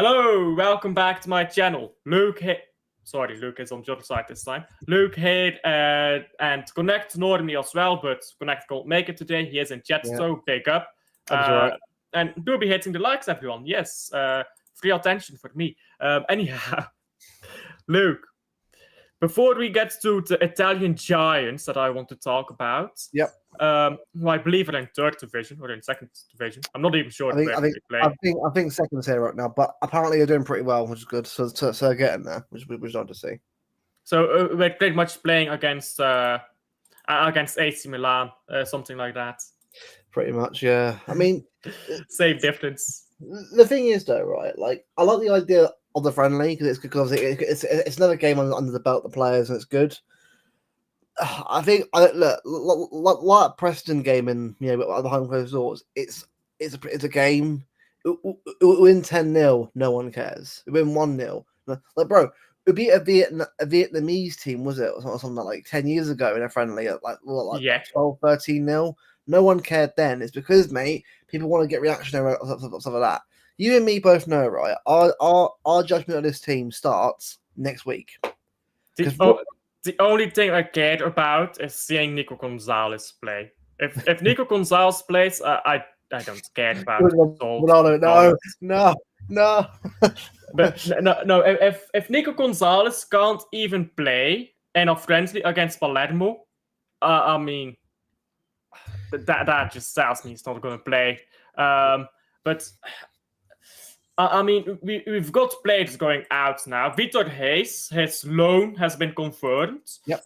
Hello, welcome back to my channel. Luke is on the other side this time. Luke here and Connect ignored me as well, but Connect can't make it today. He is in chat, so big up. Right. And do be hitting the likes, everyone. Yes, free attention for me. Anyhow, Luke, before we get to the Italian giants that I want to talk about, who I believe are in third division or in second division. I'm not even sure. I think second's here right now, but apparently they're doing pretty well, which is good. So they're getting there, which is odd to see. So we're pretty much playing against AC Milan, something like that. Pretty much, yeah. I mean, same difference. The thing is, though, right? Like, I like the idea of the friendly because it's another game under the belt, the players, and it's good. I think look, like Preston game in behind closed doors. It's a game. Win 10-0, no one cares. Win 1-0, like bro. It beat a Vietnamese team, was it, or something like 10 years ago in a friendly at 12-13-0. No one cared then. It's because, mate, people want to get reactionary stuff like that. You and me both know, right? Our judgment of this team starts next week. The only thing I cared about is seeing Nico Gonzalez play. If Nico Gonzalez plays, I don't care about No. But no. If Nico Gonzalez can't even play in a friendly against Palermo, I mean, that just tells me he's not going to play. But I mean, we've got players going out now. Vitor Hayes, his loan has been confirmed. Yep.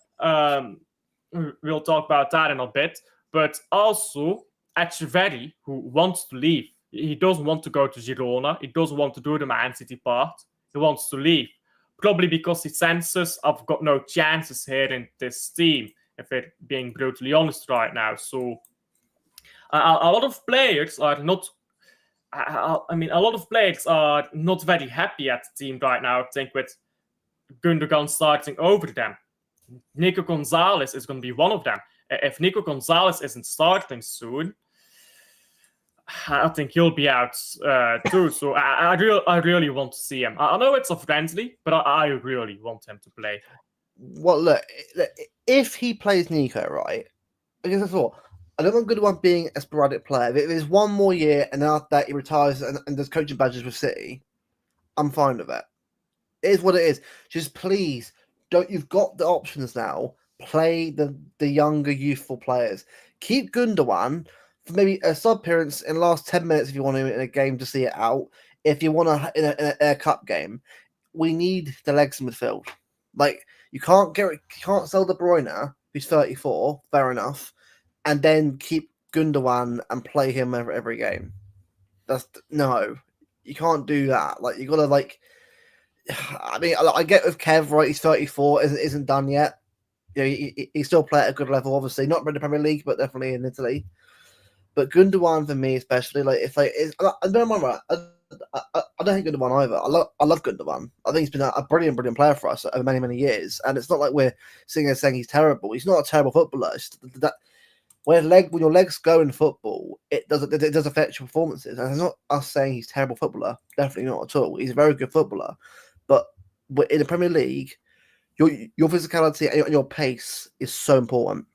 We'll talk about that in a bit. But also, Echeverri, who wants to leave. He doesn't want to go to Girona. He doesn't want to do the Man City part. He wants to leave. Probably because he senses I've got no chances here in this team, if we're being brutally honest right now. So a lot of players are not... a lot of players are not very happy at the team right now, I think, with Gundogan starting over them. Nico Gonzalez is going to be one of them. If Nico Gonzalez isn't starting soon, I think he'll be out too. So I really want to see him. I know it's a friendly, but I really want him to play. Well, look, if he plays Nico, right, I guess that's all. I don't want Gundogan being a sporadic player. If there's one more year and after that he retires and does coaching badges with City, I'm fine with it. It is what it is. Just please, you've got the options now. Play the younger, youthful players. Keep Gundogan for maybe a sub appearance in the last 10 minutes if you want to in a game to see it out. If you want to in a cup game, we need the legs in midfield. Like, you can't sell De Bruyne, who's 34, fair enough, and then keep Gundogan and play him every game. No, you can't do that. Like, you gotta I mean, I get with Kev, right? He's 34, isn't done yet. You know, he still play at a good level, obviously, not in the Premier League, but definitely in Italy. But Gundogan for me, especially, I don't mind, right? I don't hate Gundogan either. I love Gundogan. I think he's been a brilliant player for us over many years. And it's not like we're saying he's terrible. He's not a terrible footballer. When your legs go in football, it does affect your performances. And it's not us saying he's a terrible footballer. Definitely not at all. He's a very good footballer. But in the Premier League, your physicality and your pace is so important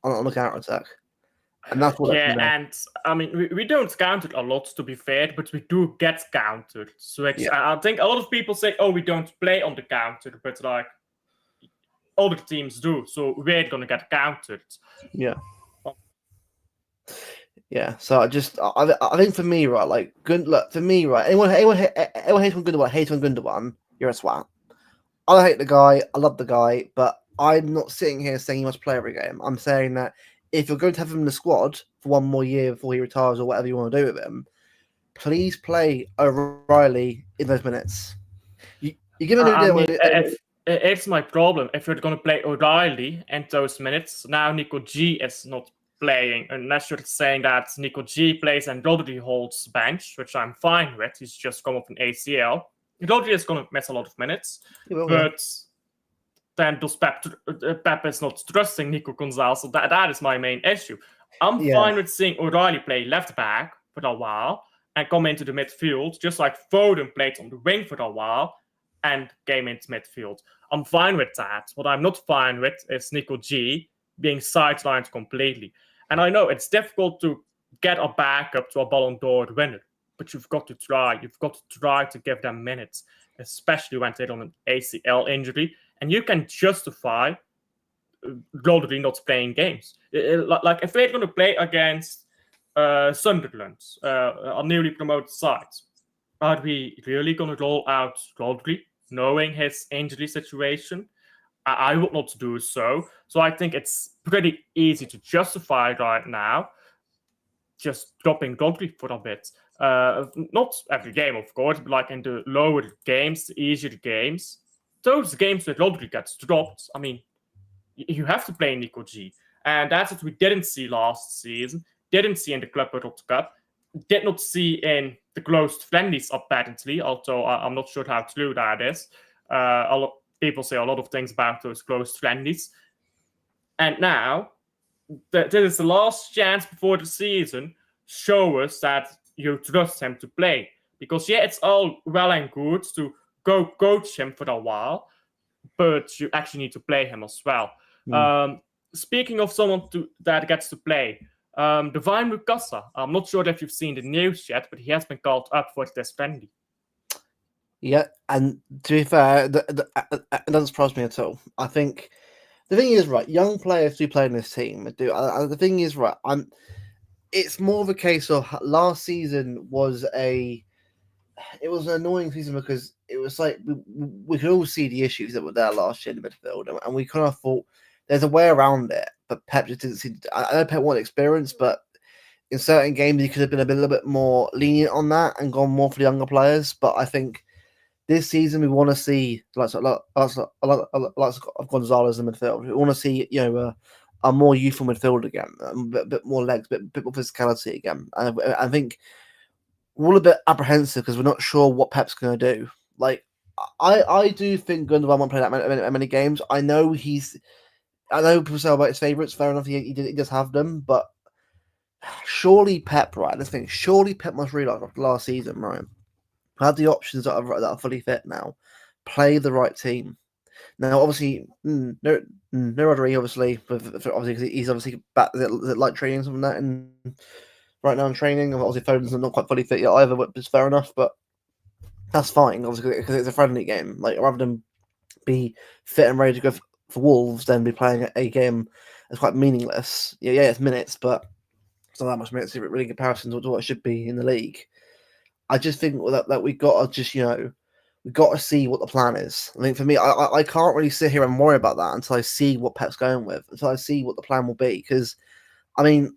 on the counter attack. And that's what and I mean, we don't counter a lot, to be fair, but we do get countered. So I think a lot of people say, "Oh, we don't play on the counter," but like other teams do, so we're gonna get countered. Yeah. So I think for me, right, for me, right, anyone hates on Gundogan, you're a swat. I don't hate the guy, I love the guy, but I'm not sitting here saying he must play every game. I'm saying that if you're going to have him in the squad for one more year before he retires or whatever you want to do with him, please play O'Reilly in those minutes. You give him it's my problem. If you're going to play O'Reilly in those minutes, now Nico G is not playing, unless you're saying that Nico G plays and Rodri holds bench, which I'm fine with. He's just come off an ACL. Rodri is going to miss a lot of minutes, but then does Pep is not trusting Nico Gonzalez, so that is my main issue. I'm fine with seeing O'Reilly play left back for a while, and come into the midfield, just like Foden played on the wing for a while and came into midfield. I'm fine with that. What I'm not fine with is Nico G being sidelined completely. And I know it's difficult to get a backup to a Ballon d'Or winner, but you've got to try. You've got to try to give them minutes, especially when they're on an ACL injury. And you can justify Rodri not playing games. Like if they're going to play against Sunderland, a newly promoted side, are we really going to roll out Rodri, knowing his injury situation? I would not do so. So I think it's pretty easy to justify right now just dropping Rodri for a bit. Not every game, of course, but like in the lower games, the easier games, those games where Rodri gets dropped, I mean, you have to play Nico G. And that's what we didn't see last season, didn't see in the Club World Cup, did not see in the closed friendlies, apparently, although I'm not sure how true that is. People say a lot of things about those closed friendlies. And now, this is the last chance before the season. Show us that you trust him to play. Because, yeah, it's all well and good to go coach him for a while, but you actually need to play him as well. Speaking of someone that gets to play, Divine Mukasa. I'm not sure if you've seen the news yet, but he has been called up for this friendly. Yeah, and to be fair, it doesn't surprise me at all. I think the thing is, right, young players do play in this team. The thing is, right, it's more of a case of last season was an annoying season because it was like we could all see the issues that were there last year in the midfield, and we kind of thought there's a way around it, but Pep just didn't see. I know Pep wanted experience, but in certain games he could have been a little bit more lenient on that and gone more for the younger players. But I think this season we want to see lots of Gonzalez in the midfield. We want to see a more youthful midfield again, a bit more legs, a bit more physicality again. And I think we're all a bit apprehensive because we're not sure what Pep's going to do. Like I do think Gundogan won't play that many games. I know people say about his favourites. Fair enough, he does have them, but surely Pep, right? Let's think. Surely Pep must realise after last season, right? Had the options that are fully fit now. Play the right team. Now, obviously, no Rodri, obviously, because he's obviously back like training something like that, and right now in training. Obviously, Foden's not quite fully fit yet either, which is fair enough. But that's fine, obviously, because it's a friendly game. Like rather than be fit and ready to go for Wolves, then be playing a game that's quite meaningless. Yeah, it's minutes, but it's not that much minutes in really comparison to what it should be in the league. I just think that we got to we got to see what the plan is. I mean, for me, I can't really sit here and worry about that until I see what Pep's going with, until I see what the plan will be. Because, I mean,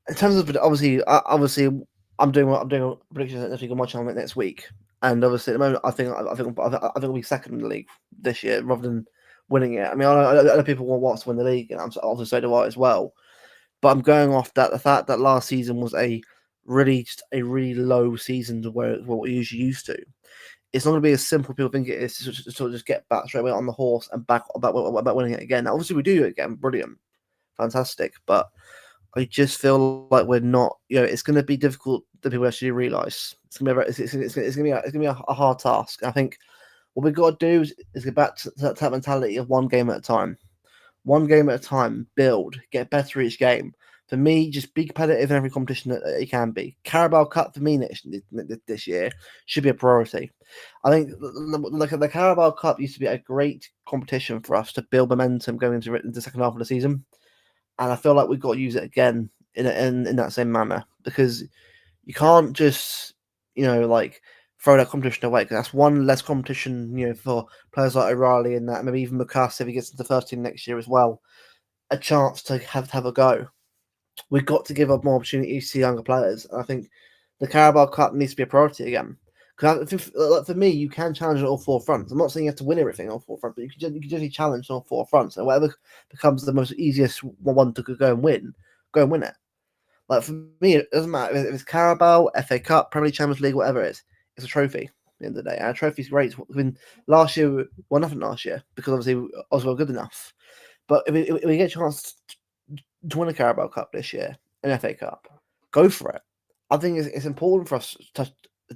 in terms of obviously, I'm doing a prediction that we can watch on it next week, and obviously at the moment, I think we'll be second in the league this year rather than winning it. I mean, I know people want to win the league, and obviously so do I as well. But I'm going off the fact that last season was a really low season to where what we're usually used to. It's not going to be as simple people think it is to sort of just get back straight away on the horse and back about winning it again. Now, obviously, we do it again, brilliant, fantastic. But I just feel like we're not. It's going to be difficult that people actually realise. It's going to be a hard task. I think what we've got to do is get back to that mentality of one game at a time. One game at a time, build, get better each game. For me, just be competitive in every competition that you can be. Carabao Cup for me this year should be a priority. I think the Carabao Cup used to be a great competition for us to build momentum going into the second half of the season, and I feel like we've got to use it again in that same manner because you can't just throw that competition away because that's one less competition for players like O'Reilly and that maybe even Lucas if he gets into the first team next year as well, a chance to have a go. We've got to give up more opportunities to younger players. I think the Carabao Cup needs to be a priority again. Because for me, you can challenge on all four fronts. I'm not saying you have to win everything on all four fronts, but you can just challenge on all four fronts. And whatever becomes the most easiest one to go and win it. Like for me, it doesn't matter if it's Carabao, FA Cup, Premier League, Champions League, whatever it is. It's a trophy at the end of the day. And a trophy's great. I mean, last year we won nothing last year because obviously Oswald good enough. But if we get a chance to win a Carabao Cup this year, an FA Cup, go for it. I think it's important for us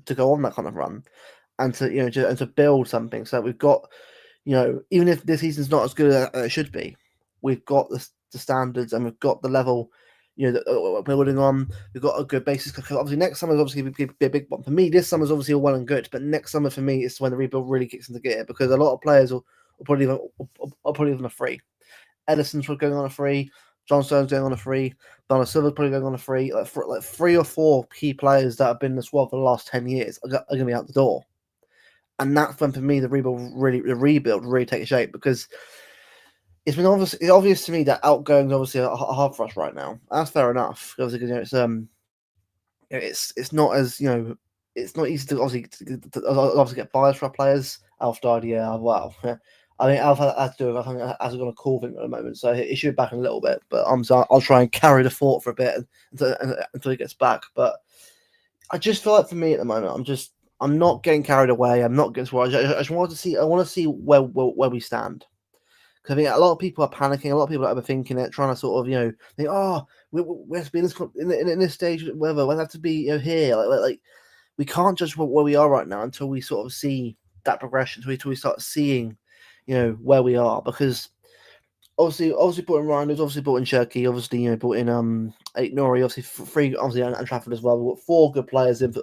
to go on that kind of run and to and to build something. So we've got even if this season's not as good as it should be, we've got the standards and we've got the level that we're building on. We've got a good basis. Because obviously next summer is obviously be a big one for me. This summer is obviously all well and good, but next summer for me is when the rebuild really kicks into gear because a lot of players will probably even a free. Edison's going on a free. John Stone's going on a free. Bernard Silver's probably going on a free. Like 3 or 4 key players that have been in the squad for the last 10 years are going to be out the door. And that's when, for me, the rebuild really takes shape because it's been obvious to me that outgoings obviously are hard for us right now. That's fair enough. Obviously, because it's not as it's not easy to obviously get buyers for our players. Alf died, yeah. Well, I mean, Alf has to do. I think has got a cool thing at the moment, so he should be back in a little bit. But I'll try and carry the fort for a bit until he gets back. But I just feel like for me at the moment, I'm not getting carried away. I'm not getting worried. I just want to see. I want to see where we stand. Because I think a lot of people are panicking. A lot of people are overthinking it, trying to sort of think, oh, we have to be in this stage, whatever. We have to be here. Like we can't judge where we are right now until we sort of see that progression. Until we start seeing, where we are. Because obviously brought in Ryan, who's obviously brought in Cherky, obviously brought in Nori, obviously free, obviously and Trafford as well. We've got 4 good players in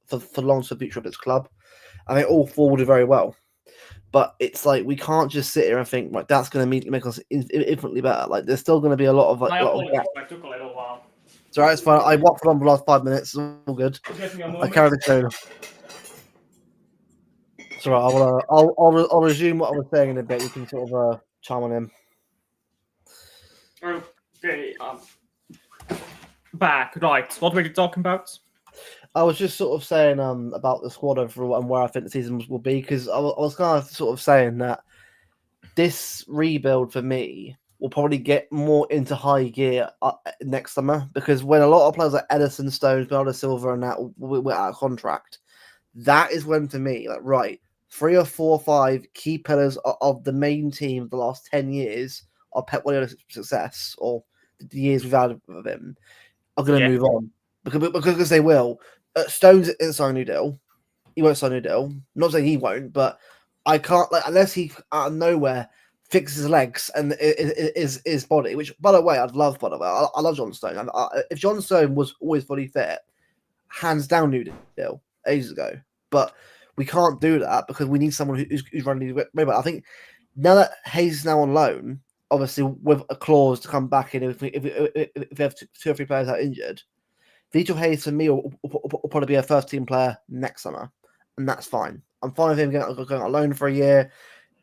for long for the future of this club. I think all 4 will do very well. But it's like we can't just sit here and think like that's going to make us infinitely better. Like there's still going to be a lot of I apologize. I took a little while. It's alright. It's fine. I waffled on for the last 5 minutes. It's all good. I carried the tone. It's alright. I'll resume what I was saying in a bit. You can sort of chime on in. Okay. Back right. What were you talking about? I was just sort of saying about the squad overall and where I think the season will be because I was kind of sort of saying that this rebuild for me will probably get more into high gear next summer because when a lot of players like Edison, Stones, Bernardo Silva and that we're out of contract, that is when for me like right 3 or 4 or 5 key pillars of the main team of the last 10 years of Pep Guardiola's success or the years we've had of him are going to move on because they will. Stones isn't signing a new deal. He won't sign a new deal. Not saying he won't, but I can't unless he out of nowhere fixes his legs and his body. Which, by the way, I'd love. By the way, I love John Stone. If John Stone was always fully fit, hands down, new deal ages ago. But we can't do that because we need someone who's running the rebound. I think now that Hayes is now on loan, obviously with a clause to come back in if we have 2 or 3 players that are injured. Vito Hayes for me will probably be a first team player next summer, and that's fine. I'm fine with him going on loan for a year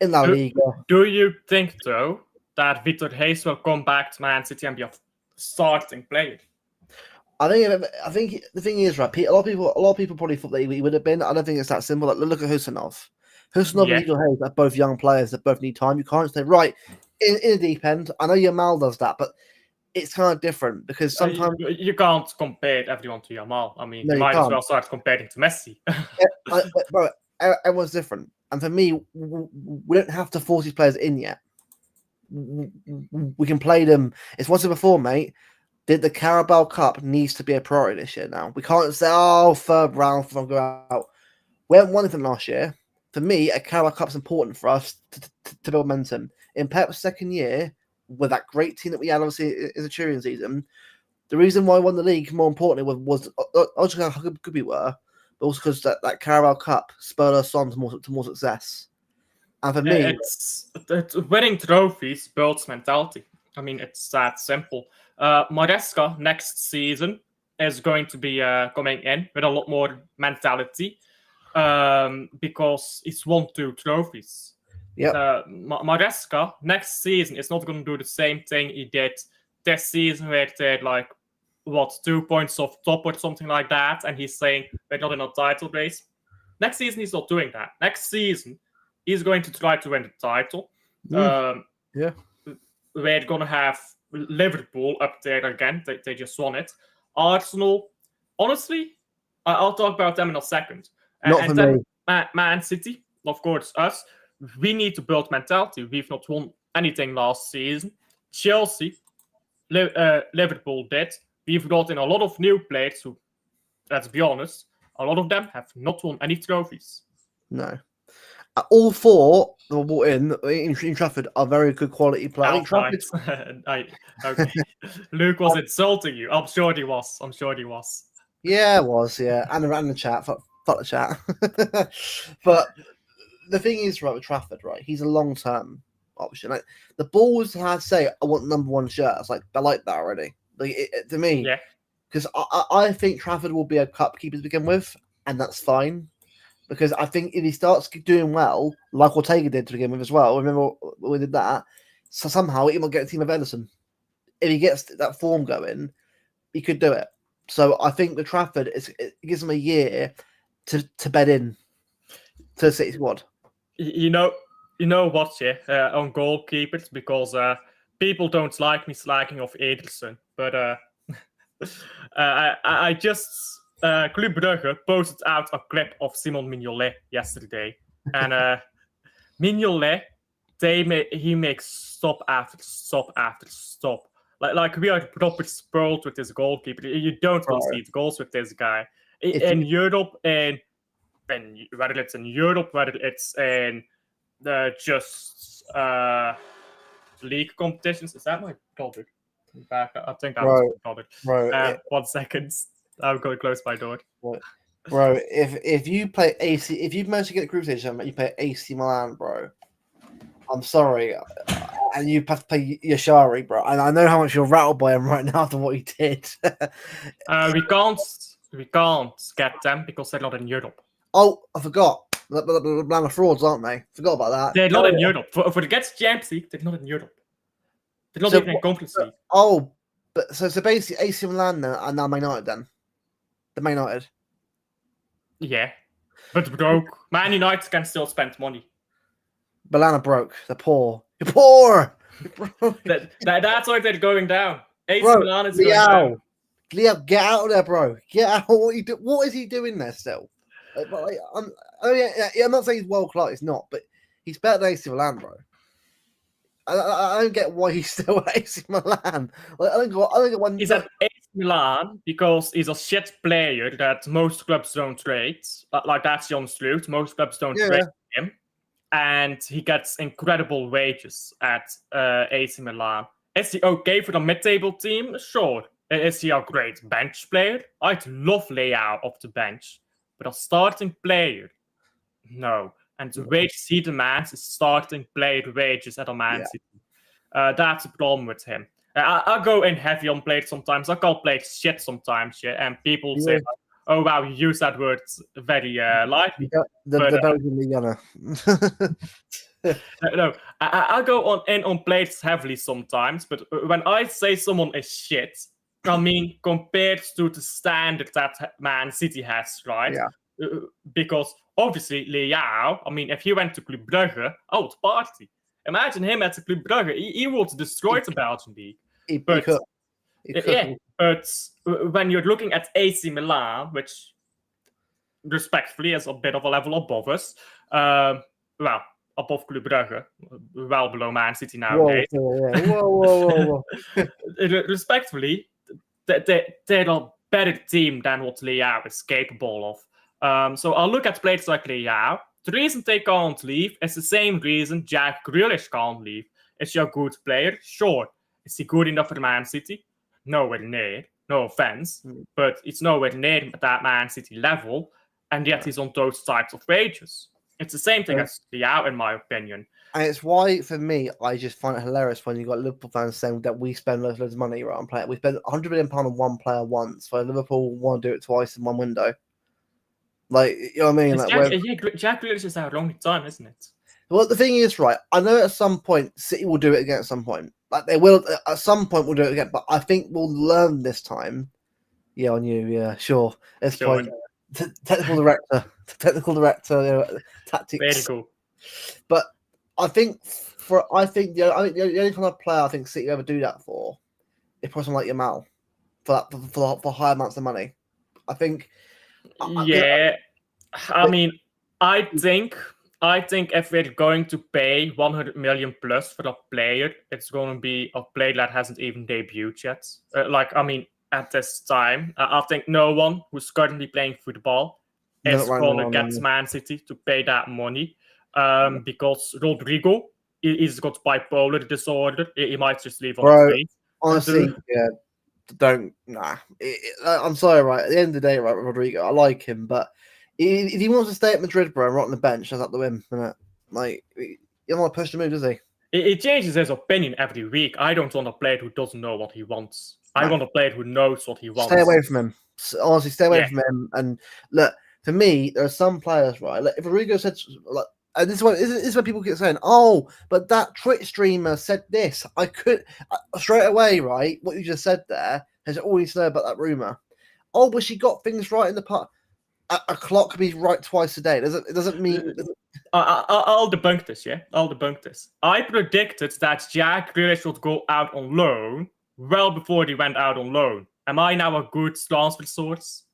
in La Liga. Do you think though that Victor Hayes will come back to Man City and be a starting player? I think the thing is right. A lot of people probably thought that he would have been. I don't think it's that simple. Like look at Husanov. Husanov and Vito Hayes are both young players that both need time. You can't say right in the deep end. I know Yamal does that, but it's kind of different because sometimes you can't compare everyone to Yamal. I mean, you might as well start comparing to Messi. Bro, everyone's different, and for me, we don't have to force these players in yet. We can play them. It's once and before, mate. The Carabao Cup needs to be a priority this year now. We can't say, oh, 3rd round from go out. We haven't won anything last year. For me, a Carabao Cup's important for us to build momentum. In Pep's 2nd year, with that great team that we had, obviously, in the Turin season, the reason why we won the league, more importantly, was obviously how good we were, but also because that Carabao Cup spurred us on to more success. And for me, it's winning trophies builds mentality. I mean, it's that simple. Maresca next season is going to be coming in with a lot more mentality because he's won 2 trophies. Yeah, Maresca next season is not going to do the same thing he did this season, where they had 2 points off top or something like that, and he's saying we're not in a title race. Next season, he's not doing that. Next season, he's going to try to win the title. Yeah. We're going to have Liverpool up there again. They just won it. Arsenal, honestly, I'll talk about them in a second. Not for me. Man City, of course, us. We need to build mentality. We've not won anything last season. Chelsea, Liverpool did. We've got in a lot of new players who let's be honest, a lot of them have not won any trophies. No. All four that were brought in Trafford are very good quality players. I think Trafford. Okay. Luke was insulting you. I'm sure he was. Yeah, it was. Yeah, and the chat. Fuck the chat. But the thing is, right, with Trafford, right, he's a long-term option. Like the Bulls had say, I want number one shirt. It's like I like that already. Like to me, Yeah. Because I think Trafford will be a cup keeper to begin with, and that's fine. Because I think if he starts doing well, like Ortega did to begin with as well, remember we did that, so somehow he might get a team of Edison. If he gets that form going, he could do it. So I think the Trafford, it gives him a year to bed in to the City squad. You know what, yeah, on goalkeepers, because people don't like me slacking off Ederson, but I just Club Brugge posted out a clip of Simon Mignolet yesterday, and Mignolet, he makes stop after stop after stop. Like we are proper spoiled with this goalkeeper. You don't concede goals with this guy in Europe, and whether it's in Europe, whether it's in just league competitions. Is that my product? Back, I think that was my product. Bro, 1 second. I'm going to close my door. Bro, if you play AC, if you manage to get a group stage, you play AC Milan, bro. I'm sorry, and you have to play Yashari, bro. And I know how much you're rattled by him right now after what he did. We can't get them because they're not in Europe. Oh, I forgot. They're frauds, aren't they? Forgot about that. They're not in Europe. For the Gets Champions League, they're not in Europe. They're not even in Conference League. Oh, but so basically, AC Milan are now Man United then. The Man United. Yeah, but broke. Man United can still spend money. Milan are broke. They're poor. You're poor. That's why they're going down. AC Milan is going down. Leo, get out of there, bro. Get out. What is he doing there still? I'm not saying he's world class. He's not, but he's better than AC Milan, bro. I don't get why he's still at AC Milan. Like, I don't get one. He's at AC Milan because he's a shit player that most clubs don't trade. Like that's Jon Sluit. Most clubs don't trade him, and he gets incredible wages at AC Milan. Is he okay for the mid-table team? Sure. Is he a great bench player? I'd love Leao off the bench, but a starting player, no. And the wages he demands is starting player wages at a Man City. That's a problem with him. I'll go in heavy on players sometimes. I call players shit sometimes, and people say, "Oh wow, you use that word very lightly." The Belgian Gunner. No, I'll go on players heavily sometimes, but when I say someone is shit, I mean compared to the standard that Man City has, right? Yeah. Because obviously Leao, I mean, if he went to Club Brugge, I would party. Imagine him at Club Brugge. He would destroy the Belgian league. But when you're looking at AC Milan, which respectfully is a bit of a level above us, well, above Club Brugge, well below Man City nowadays. Whoa. Respectfully, they're a better team than what Leao is capable of. So I'll look at players like Leao. The reason they can't leave is the same reason Jack Grealish can't leave. Is he a good player? Sure. Is he good enough for Man City? Nowhere near. No offense. But it's nowhere near that Man City level. And yet he's on those types of wages. It's the same thing as Leao, in my opinion. And it's why, for me, I just find it hilarious when you got Liverpool fans saying that we spend loads of money on players. We spend £100 million on one player once, so Liverpool want to do it twice in one window. Like, you know what I mean? Like, Jack Grealish is our only time, isn't it? Well, the thing is, right, I know at some point City will do it again at some point. Like, they will, at some point we'll do it again, but I think we'll learn this time. Yeah, on you, yeah, sure. It's point. Technical director, tactics. Very cool. But I think the only kind of player I think City ever do that for is probably someone like Yamal for high amounts of money. I think. Yeah, I mean, I think if we're going to pay 100 million plus for a player, it's going to be a player that hasn't even debuted yet. I mean, at this time. I think no one who's currently playing football is going to get Man City to pay that money because Rodrigo is got bipolar disorder. He might just leave on the face. Honestly, yeah, don't. I'm sorry, right? At the end of the day, right, Rodrigo, I like him, but if he wants to stay at Madrid, bro, and rot on the bench, that's up to him. Like, you don't want to push the move, does he? He changes his opinion every week. I don't want a player who doesn't know what he wants. I want a player who knows what he wants. Stay away from him. Honestly, stay away from him. And look, for me, there are some players, right? Like, if Rodrigo said, like, and this is what people keep saying, oh, but that Twitch streamer said this. I could straight away, right? What you just said there has all you to know about that rumor. Oh, but she got things right in the part. A clock can be right twice a day. It doesn't mean. I'll debunk this. Yeah, I'll debunk this. I predicted that Jack Grealish would go out on loan well before he went out on loan. Am I now a good transfer source?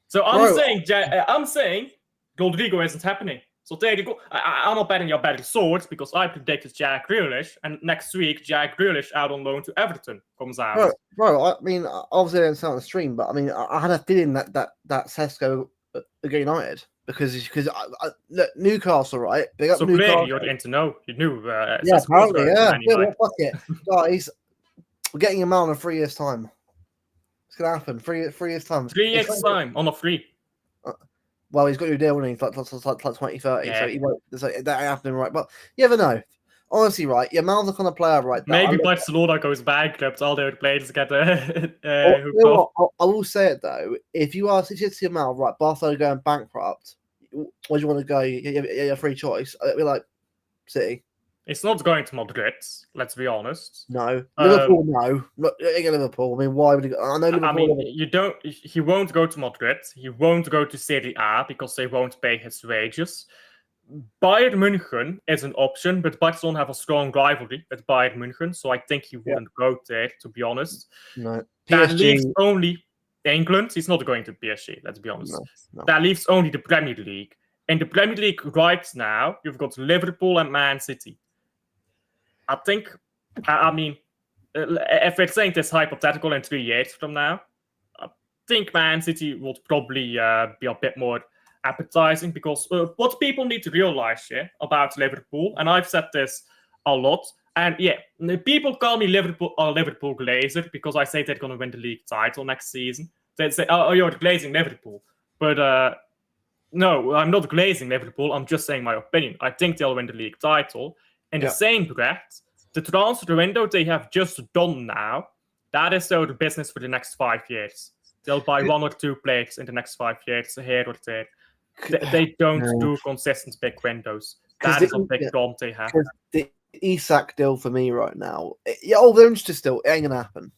So I'm saying Rodrigo isn't happening. So there you go. I'm not betting your betting swords because I predicted Jack Grealish, and next week Jack Grealish out on loan to Everton comes out. Bro, I mean, obviously I didn't say on the stream, but I mean, I had a feeling that Sesko would get United because look, Newcastle, right? Big up so Newcastle. Clearly you're into know. You knew. Yeah, apparently, yeah. Well, fuck it, guys. We're getting him out in 3 years' time. It's gonna happen. 3 years' time. 3 years' time on a free. Well, he's got a new deal, and he's like 2030, yeah. so he won't. So that ain't happening, right? But you never know. Honestly, right? Your Mal's the kind of player, right? Maybe Barcelona goes bankrupt. All their players get I will say it though. If you ask your Mal, right? Barcelona going bankrupt. Where do you want to go? Your free choice. It'd be like City. It's not going to Madrid. Let's be honest. No, Liverpool. No, not Liverpool. I mean, why would he go? I know Liverpool. I mean, you don't. He won't go to Madrid. He won't go to Serie A because they won't pay his wages. Bayern München is an option, but Barcelona have a strong rivalry with Bayern München, so I think he wouldn't go there. To be honest, no. That leaves only England. He's not going to PSG. Let's be honest. No. That leaves only the Premier League. In the Premier League right now, you've got Liverpool and Man City. I think, I mean, if we're saying this hypothetical in 3 years from now, I think Man City would probably be a bit more appetizing because what people need to realize about Liverpool, and I've said this a lot, and yeah, people call me Liverpool Glazer because I say they're going to win the league title next season. They say, oh, you're glazing Liverpool. But no, I'm not glazing Liverpool. I'm just saying my opinion. I think they'll win the league title. In the same breath, the transfer window they have just done now, that is their business for the next 5 years. They'll buy 1 or 2 players in the next 5 years, here or there. They don't do consistent big windows. That is a big problem they have. The Isak deal for me right now, they're interested still. It ain't going to happen.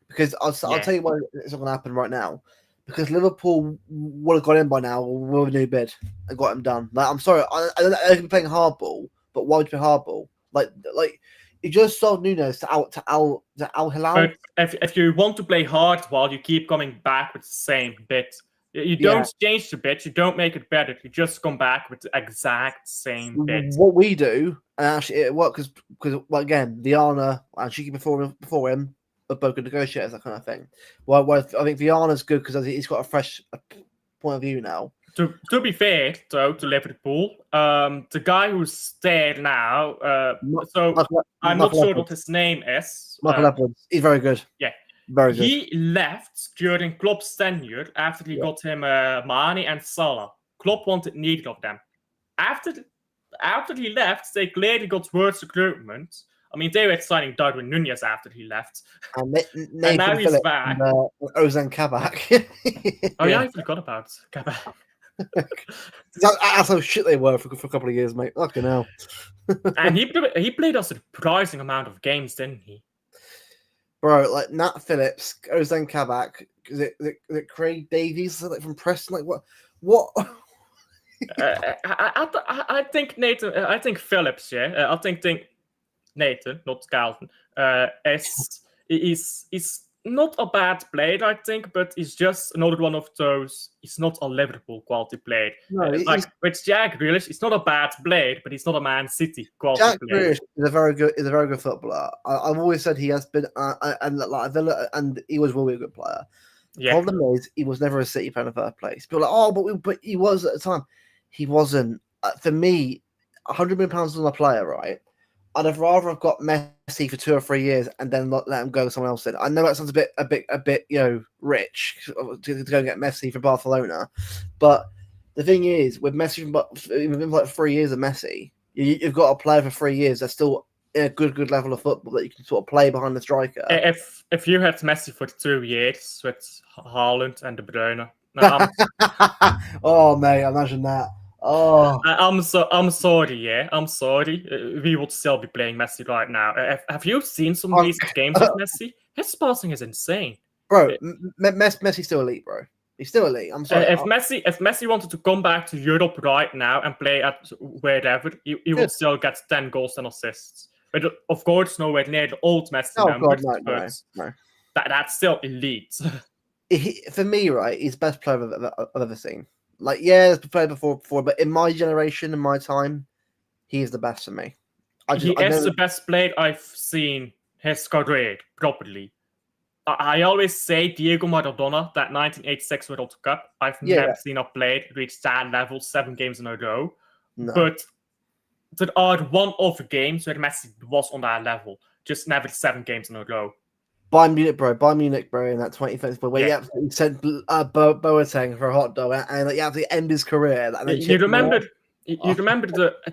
Because I'll tell you why it's not going to happen right now. Because Liverpool would have got in by now with a new bid and got him done. Like, I'm sorry, I don't be playing hardball. But why would you play hardball? Like you just sold Nunes to Al Hilal. But if you want to play hardball, you keep coming back with the same bit. You don't change the bit. You don't make it better. You just come back with the exact same bit. What we do, and actually it works because again, Viana and Shiki before him are both good negotiators, that kind of thing. Well, I think Viana's good because he's got a fresh point of view now. To be fair, though, to Liverpool, the guy who's there now, I'm not sure what his name is. Michael Edwards. He's very good. Yeah. Very good. He left during Klopp's tenure after he got him Mane and Salah. Klopp wanted neither of them. After he left, they clearly got worse recruitment. I mean, they were signing Darwin Nunez after he left. And now he's back. Ozan Kabak. Oh, yeah, I forgot about Kabak. That's how shit they were for a couple of years, mate. Fucking hell. And he played a surprising amount of games, didn't he? Bro, like Nat Phillips, Ozan Kabak, is it Craig Davies from Preston? Like what? I think Nathan. I think Phillips. Yeah, I think Nathan, not Calvin. Is not a bad player, I think, but he's just another one of those. He's not a Liverpool quality player. No, Like with Jack Grealish, he's not a bad player, but he's not a Man City quality Jack player. Grealish is a very good footballer. I've always said he has been, and like Villa, and he will be a good player. The Yeah, problem is he was never a City fan in the first place. People are like, oh, but he was at the time. He wasn't. For me, £100 million on a player, right? I'd have rather have got Messi for 2 or 3 years and then let him go someone else in. I know that sounds a bit, rich to go and get Messi for Barcelona, but the thing is, with Messi, within like 3 years of Messi, you've got a player for 3 years that's still in a good level of football that you can sort of play behind the striker. if you had Messi for 2 years with Haaland and De Bruyne, no, oh mate, imagine that. Oh, I'm sorry. Yeah, I'm sorry. We would still be playing Messi right now. Have you seen some recent games of Messi? His passing is insane, bro. Messi's still elite, bro. He's still elite. I'm sorry. If Messi wanted to come back to Europe right now and play at wherever, he would still get 10 goals and assists. But of course, nowhere near the old Messi numbers. God, no. That's still elite. For me, right, he's the best player I've ever seen. Like, yeah, he's played before, but in my generation, in my time, he is the best for me. He is the best player I've seen his career properly. I always say Diego Maradona, that 1986 World Cup. I've never seen a player reach that level 7 games in a row. No. But there are one-off games where Messi was on that level, just never 7 games in a row. Bayern Munich, bro, in that 20th where he absolutely sent Boateng for a hot dog and he absolutely end his career. You remember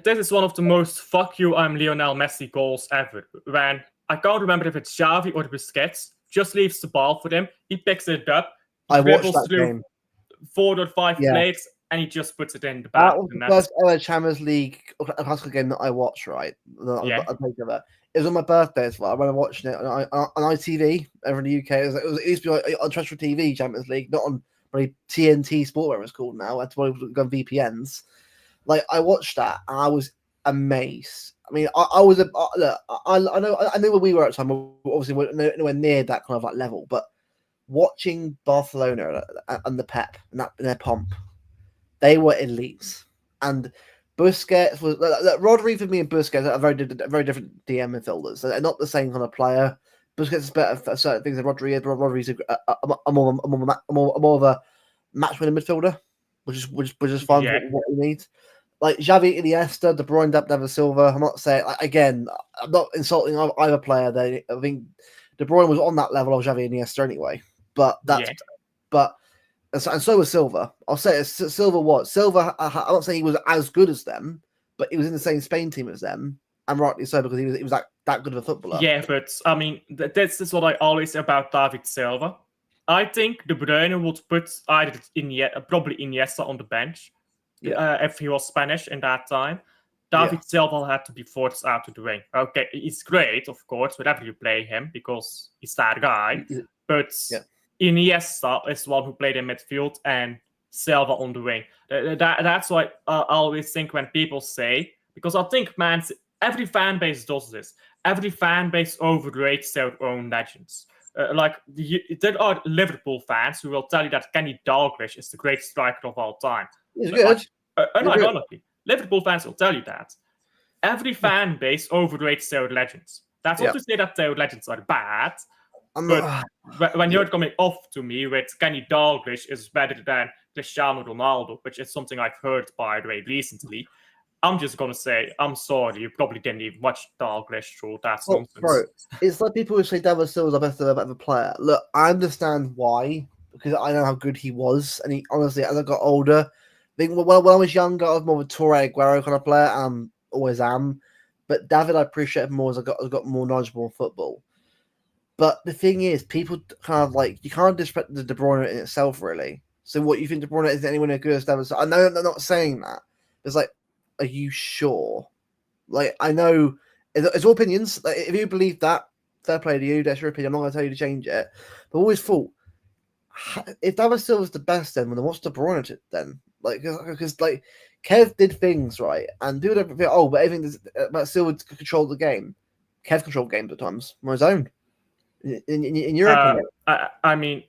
this is one of the most "fuck you, I'm Lionel Messi" goals ever. When I can't remember if it's Xavi or Busquets, just leaves the ball for him. He picks it up. I watched that game. 4 or 5 players, and he just puts it in the back. That was the first ever Champions League classical game that I watched. Right, it was on my birthday as well. When I watched it on ITV over in the UK. It used to be like on terrestrial TV Champions League, not on TNT Sport, whatever it's called now. I had to go on VPNs. Like I watched that, and I was amazed. I mean, I was look. I know where we were at the time. Obviously, we're nowhere near that kind of like level. But watching Barcelona and the Pep and their pomp, they were elites. And Busquets was Rodri for me and Busquets are very different DM midfielders. So they're not the same kind of player. Busquets is better for certain things than Rodri is, but Rodri's a more of a match winning midfielder, which is fine for what we need. Like Xavi, Iniesta, De Bruyne, David Silva. I'm not saying again. I'm not insulting either player. I think De Bruyne was on that level of Xavi and Iniesta anyway. But and so was Silva. I'll say Silva was. Silva, I'm not saying he was as good as them, but he was in the same Spain team as them, and rightly so because he was that good of a footballer. Yeah, but I mean, this is what I always say about David Silva. I think De Bruyne would put either probably Iniesta on the bench if he was Spanish in that time. David Silva had to be forced out of the wing. Okay, he's great, of course, whenever you play him because he's that guy. But Iniesta is the one who played in midfield and Silva on the wing. That's what I always think when people say, because I think, man, every fan base does this. Every fan base overrates their own legends. There are Liverpool fans who will tell you that Kenny Dalglish is the greatest striker of all time. He's good. Unironically, Liverpool fans will tell you that. Every fan base overrates their legends. That's not to say that their legends are bad, but when you're coming off to me with Kenny Dalglish is better than Cristiano Ronaldo, which is something I've heard, by the way, recently, I'm just going to say, I'm sorry, you probably didn't even watch Dalglish through that nonsense. Bro, it's like people who say David Silva's the best ever player. Look, I understand why, because I know how good he was, and he honestly, as I got older, I think when I was younger, I was more of a Torre Aguero kind of player, and always am. But David, I appreciate him more as I got more knowledgeable in football. But the thing is, people kind of like, you can't disrespect the De Bruyne in itself, really. So what, you think De Bruyne is anyone as good as David Silva? I know they're not saying that. It's like, are you sure? Like, I know it's all opinions. Like, if you believe that, fair play to you. That's your opinion. I'm not going to tell you to change it. But I always thought, if David Silva's the best, then what's De Bruyne then? Like, because like Kev did things right and do everything. But everything about Silva controlled the game. Kev controlled games at times on his own. in your opinion? I mean,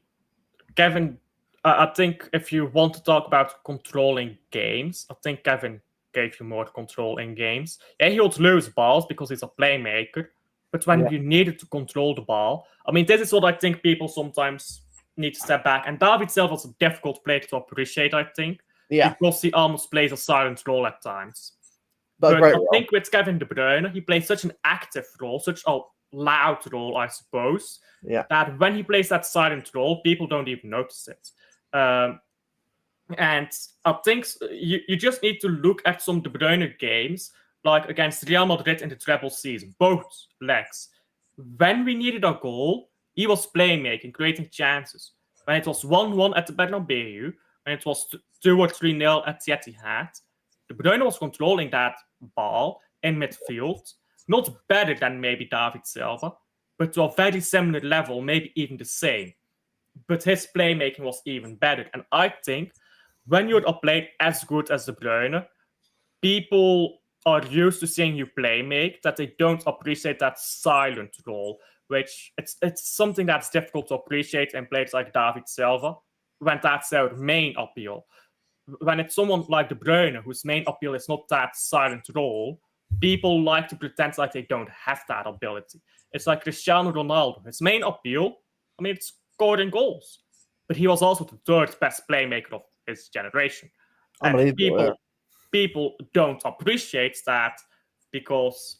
Kevin, I think if you want to talk about controlling games, I think Kevin gave you more control in games. Yeah, he would lose balls because he's a playmaker, but when you needed to control the ball, I mean, this is what I think people sometimes need to step back. And David Silva was a difficult player to appreciate, I think, because he almost plays a silent role at times. But I think with Kevin De Bruyne, he plays such an active role, such a loud role, I suppose, that when he plays that silent role, people don't even notice it. And I think you just need to look at some De Bruyne games, like against Real Madrid in the treble season, both legs. When we needed a goal, he was playmaking, creating chances. When it was 1-1 at the Bernabeu, when it was 2 or 3-0 at the Etihad, De Bruyne was controlling that ball in midfield, not better than maybe David Silva, but to a very similar level, maybe even the same. But his playmaking was even better. And I think when you're a player as good as De Bruyne, people are used to seeing you playmake, that they don't appreciate that silent role, which it's something that's difficult to appreciate in players like David Silva, when that's their main appeal. When it's someone like De Bruyne, whose main appeal is not that silent role, people like to pretend like they don't have that ability. It's like Cristiano Ronaldo. His main appeal, I mean, it's scoring goals. But he was also the third best playmaker of his generation. And people don't appreciate that because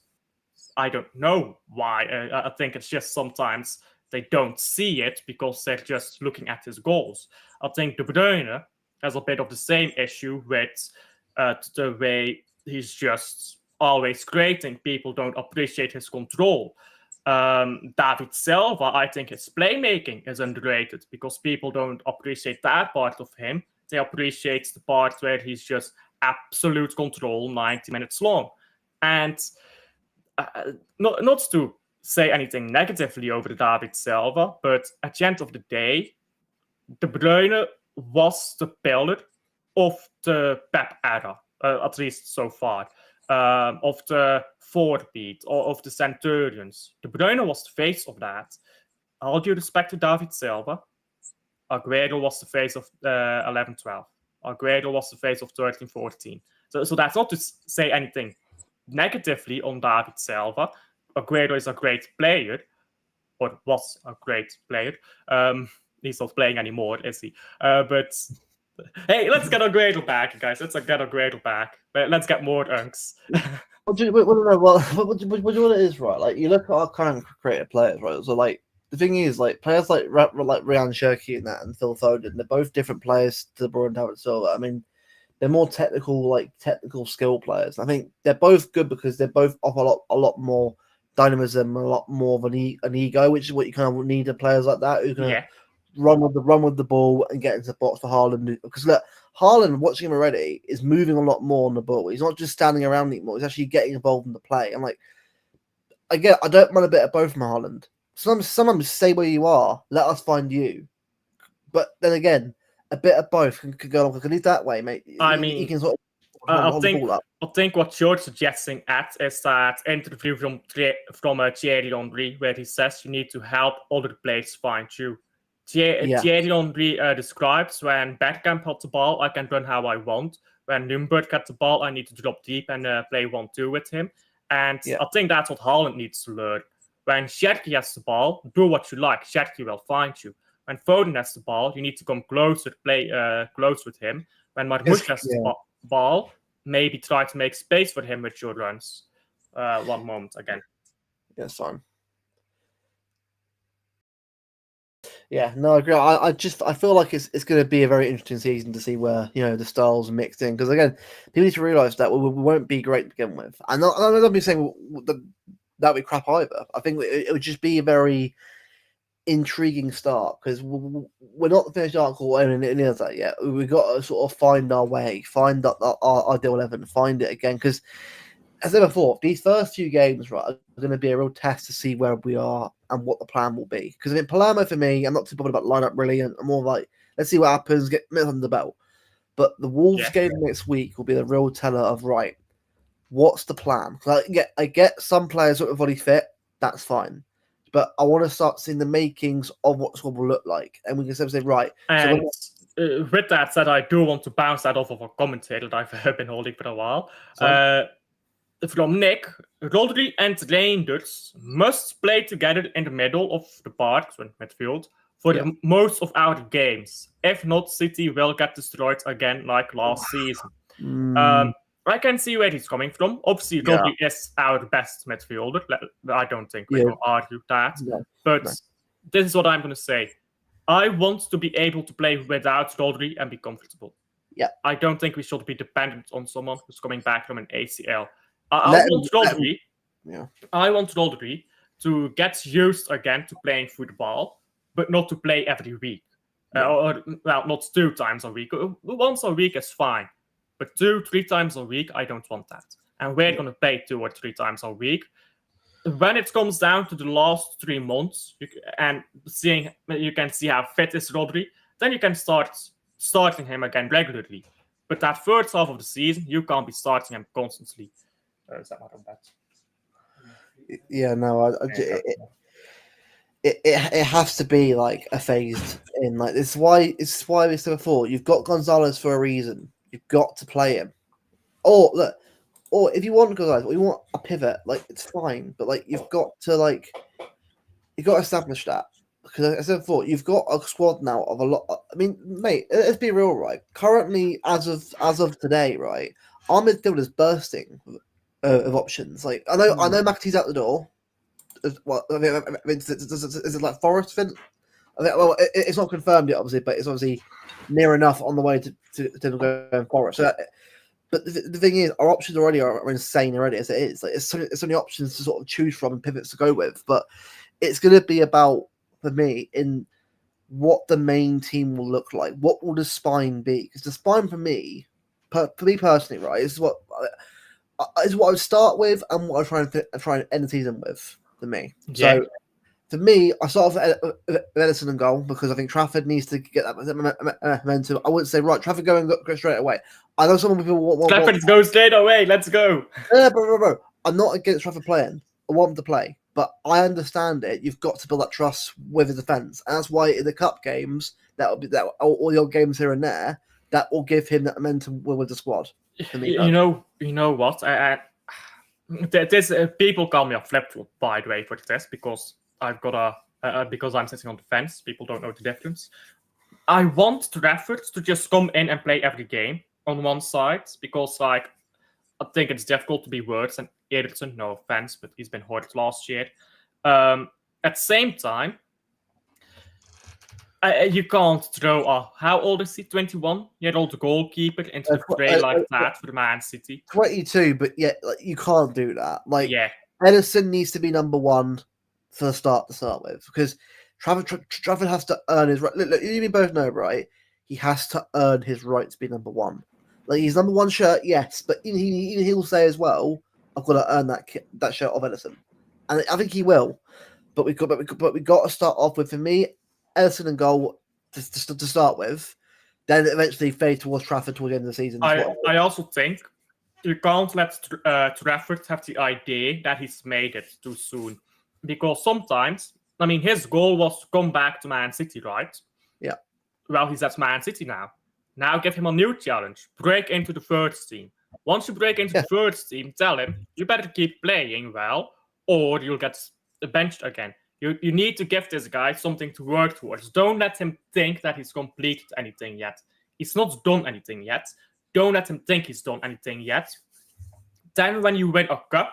I don't know why. I think it's just sometimes they don't see it because they're just looking at his goals. I think De Bruyne has a bit of the same issue with the way he's just always creating. People don't appreciate his control. David Silva, I think his playmaking is underrated because people don't appreciate that part of him. They appreciate the part where he's just absolute control 90 minutes long. And not to say anything negatively over David Silva, but at the end of the day, De Bruyne was the pillar of the Pep era, at least so far, of the four-beat, or of the Centurions. De Bruyne was the face of that. All due respect to David Silva, Aguero was the face of 11-12. Aguero was the face of 13-14. So that's not to say anything negatively on David Silva. Aguero is a great player, or was a great player. He's not playing anymore, is he? But hey, let's get Aguero back, guys. Let's get Aguero back. Let's get more unks. What do you know what it is, right? Like, you look at our current creative players, right? So, like, the thing is, like, players like Ryan Cherky and that, and Phil Foden, they're both different players to De Bruyne and David Silva. I mean, they're more technical skill players. I think they're both good because they both offer a lot more dynamism, a lot more of an ego, which is what you kind of need in players like that who can run with the ball and get into the box for Haaland. Because look, Haaland, watching him already, is moving a lot more on the ball. He's not just standing around anymore. He's actually getting involved in the play. I'm like, I don't mind a bit of both from Haaland. Sometimes say where you are. Let us find you. But then again, a bit of both could go on. Because he's that way, mate. I mean, he can sort of hold the ball up. I think what you're suggesting is that interview from Thierry Henry, where he says you need to help other players find you. Thierry Henry describes when Bergkamp had the ball, I can run how I want. When Nürnberg had the ball, I need to drop deep and play 1-2 with him. And I think that's what Haaland needs to learn. When Cherky has the ball, do what you like. Cherky will find you. When Foden has the ball, you need to come closer, play close with him. When Marmoush has the ball, maybe try to make space for him with your runs. One moment again. Yes, fine. Yeah, no, I agree. I feel like it's going to be a very interesting season to see where the styles are mixed in, because again, people need to realise that we won't be great to begin with. And I'm not saying that would be crap either. I think it would just be a very intriguing start, because we're not finished article or any of that yet. We've got to sort of find our way, find our ideal 11, find it again, because as I said before, these first few games, right, are going to be a real test to see where we are and what the plan will be. Because I mean, Palermo, for me, I'm not too bothered about lineup really, and I'm more like, let's see what happens, get minutes under the belt. But the Wolves game next week will be the real teller of, right, what's the plan? I get some players sort of body fit, that's fine. but I want to start seeing the makings of what the squad will look like, and we can say, right. And with that said, I do want to bounce that off of a commentator that I've been holding for a while. From Nick, Rodri and Reinders must play together in the middle of the park, so in midfield, for most of our games. If not, City will get destroyed again like last season. I can see where he's coming from. Obviously, Rodri is our best midfielder. I don't think we will argue that. But this is what I'm going to say. I want to be able to play without Rodri and be comfortable. Yeah. I don't think we should be dependent on someone who's coming back from an ACL. I want Rodri to get used again to playing football, but not to play every week. Or not 2 times a week. Once a week is fine. But 2-3 times a week, I don't want that. And we're going to play 2 or 3 times a week. When it comes down to the last 3 months, you can see how fit is Rodri, then you can start starting him again regularly. But that first half of the season, you can't be starting him constantly. Is that not on that? Yeah, no, it has to be like a phased in. Like it's why we said before. You've got Gonzalez for a reason. You've got to play him. Or if you want Gonzalez, or you want a pivot, like it's fine. But like you've got to establish that. Because as I said before, you've got a squad now of a lot. I mean, mate, let's be real, right? Currently, as of today, right, our midfield is bursting of options. Like I know McAtee's out the door. Well, I mean, is it like Forest? Well, it's not confirmed yet, obviously, but it's obviously near enough on the way to going Forest. So but the thing is, our options already are insane already as it is. Like it's so many options to sort of choose from and pivots to go with. But it's going to be about, for me, in what the main team will look like. What will the spine be? Because the spine for me personally, right, is what I would start with and what I try and end the season with. For me, so for me, I start off with Ederson and goal because I think Trafford needs to get that momentum. I wouldn't say right, Trafford go straight away. I know some people want Trafford go straight away. Let's go. Bro. I'm not against Trafford playing. I want him to play, but I understand it. You've got to build that trust with the defense, and that's why in the cup games all your games here and there that will give him that momentum with the squad. For me, you know what? This people call me a flip-flop, by the way, for this because I've got because I'm sitting on the fence. People don't know the difference. I want Trafford to just come in and play every game on one side because, like, I think it's difficult to be worse than Ederson. No offense, but he's been hurt last year. At the same time, you can't throw how old is he? 21-year-old goalkeeper into the fray like that for Man City. 22, but you can't do that. Like, Ederson needs to be number 1 for the start to start with because Trafford has to earn his right. Look, you both know, right? He has to earn his right to be number 1. Like he's number 1 shirt, yes, but he'll say as well, "I've got to earn that shirt of Ederson," and I think he will. But we got to start off with, for me, Ederson and goal to start with, then eventually fade towards Trafford towards the end of the season. I also think you can't let Trafford have the idea that he's made it too soon. Because sometimes, I mean, his goal was to come back to Man City, right? Yeah. Well, he's at Man City now. Now give him a new challenge. Break into the first team. Once you break into the first team, tell him, you better keep playing well, or you'll get benched again. You need to give this guy something to work towards. Don't let him think that he's completed anything yet. He's not done anything yet. Don't let him think he's done anything yet. Then when you win a cup,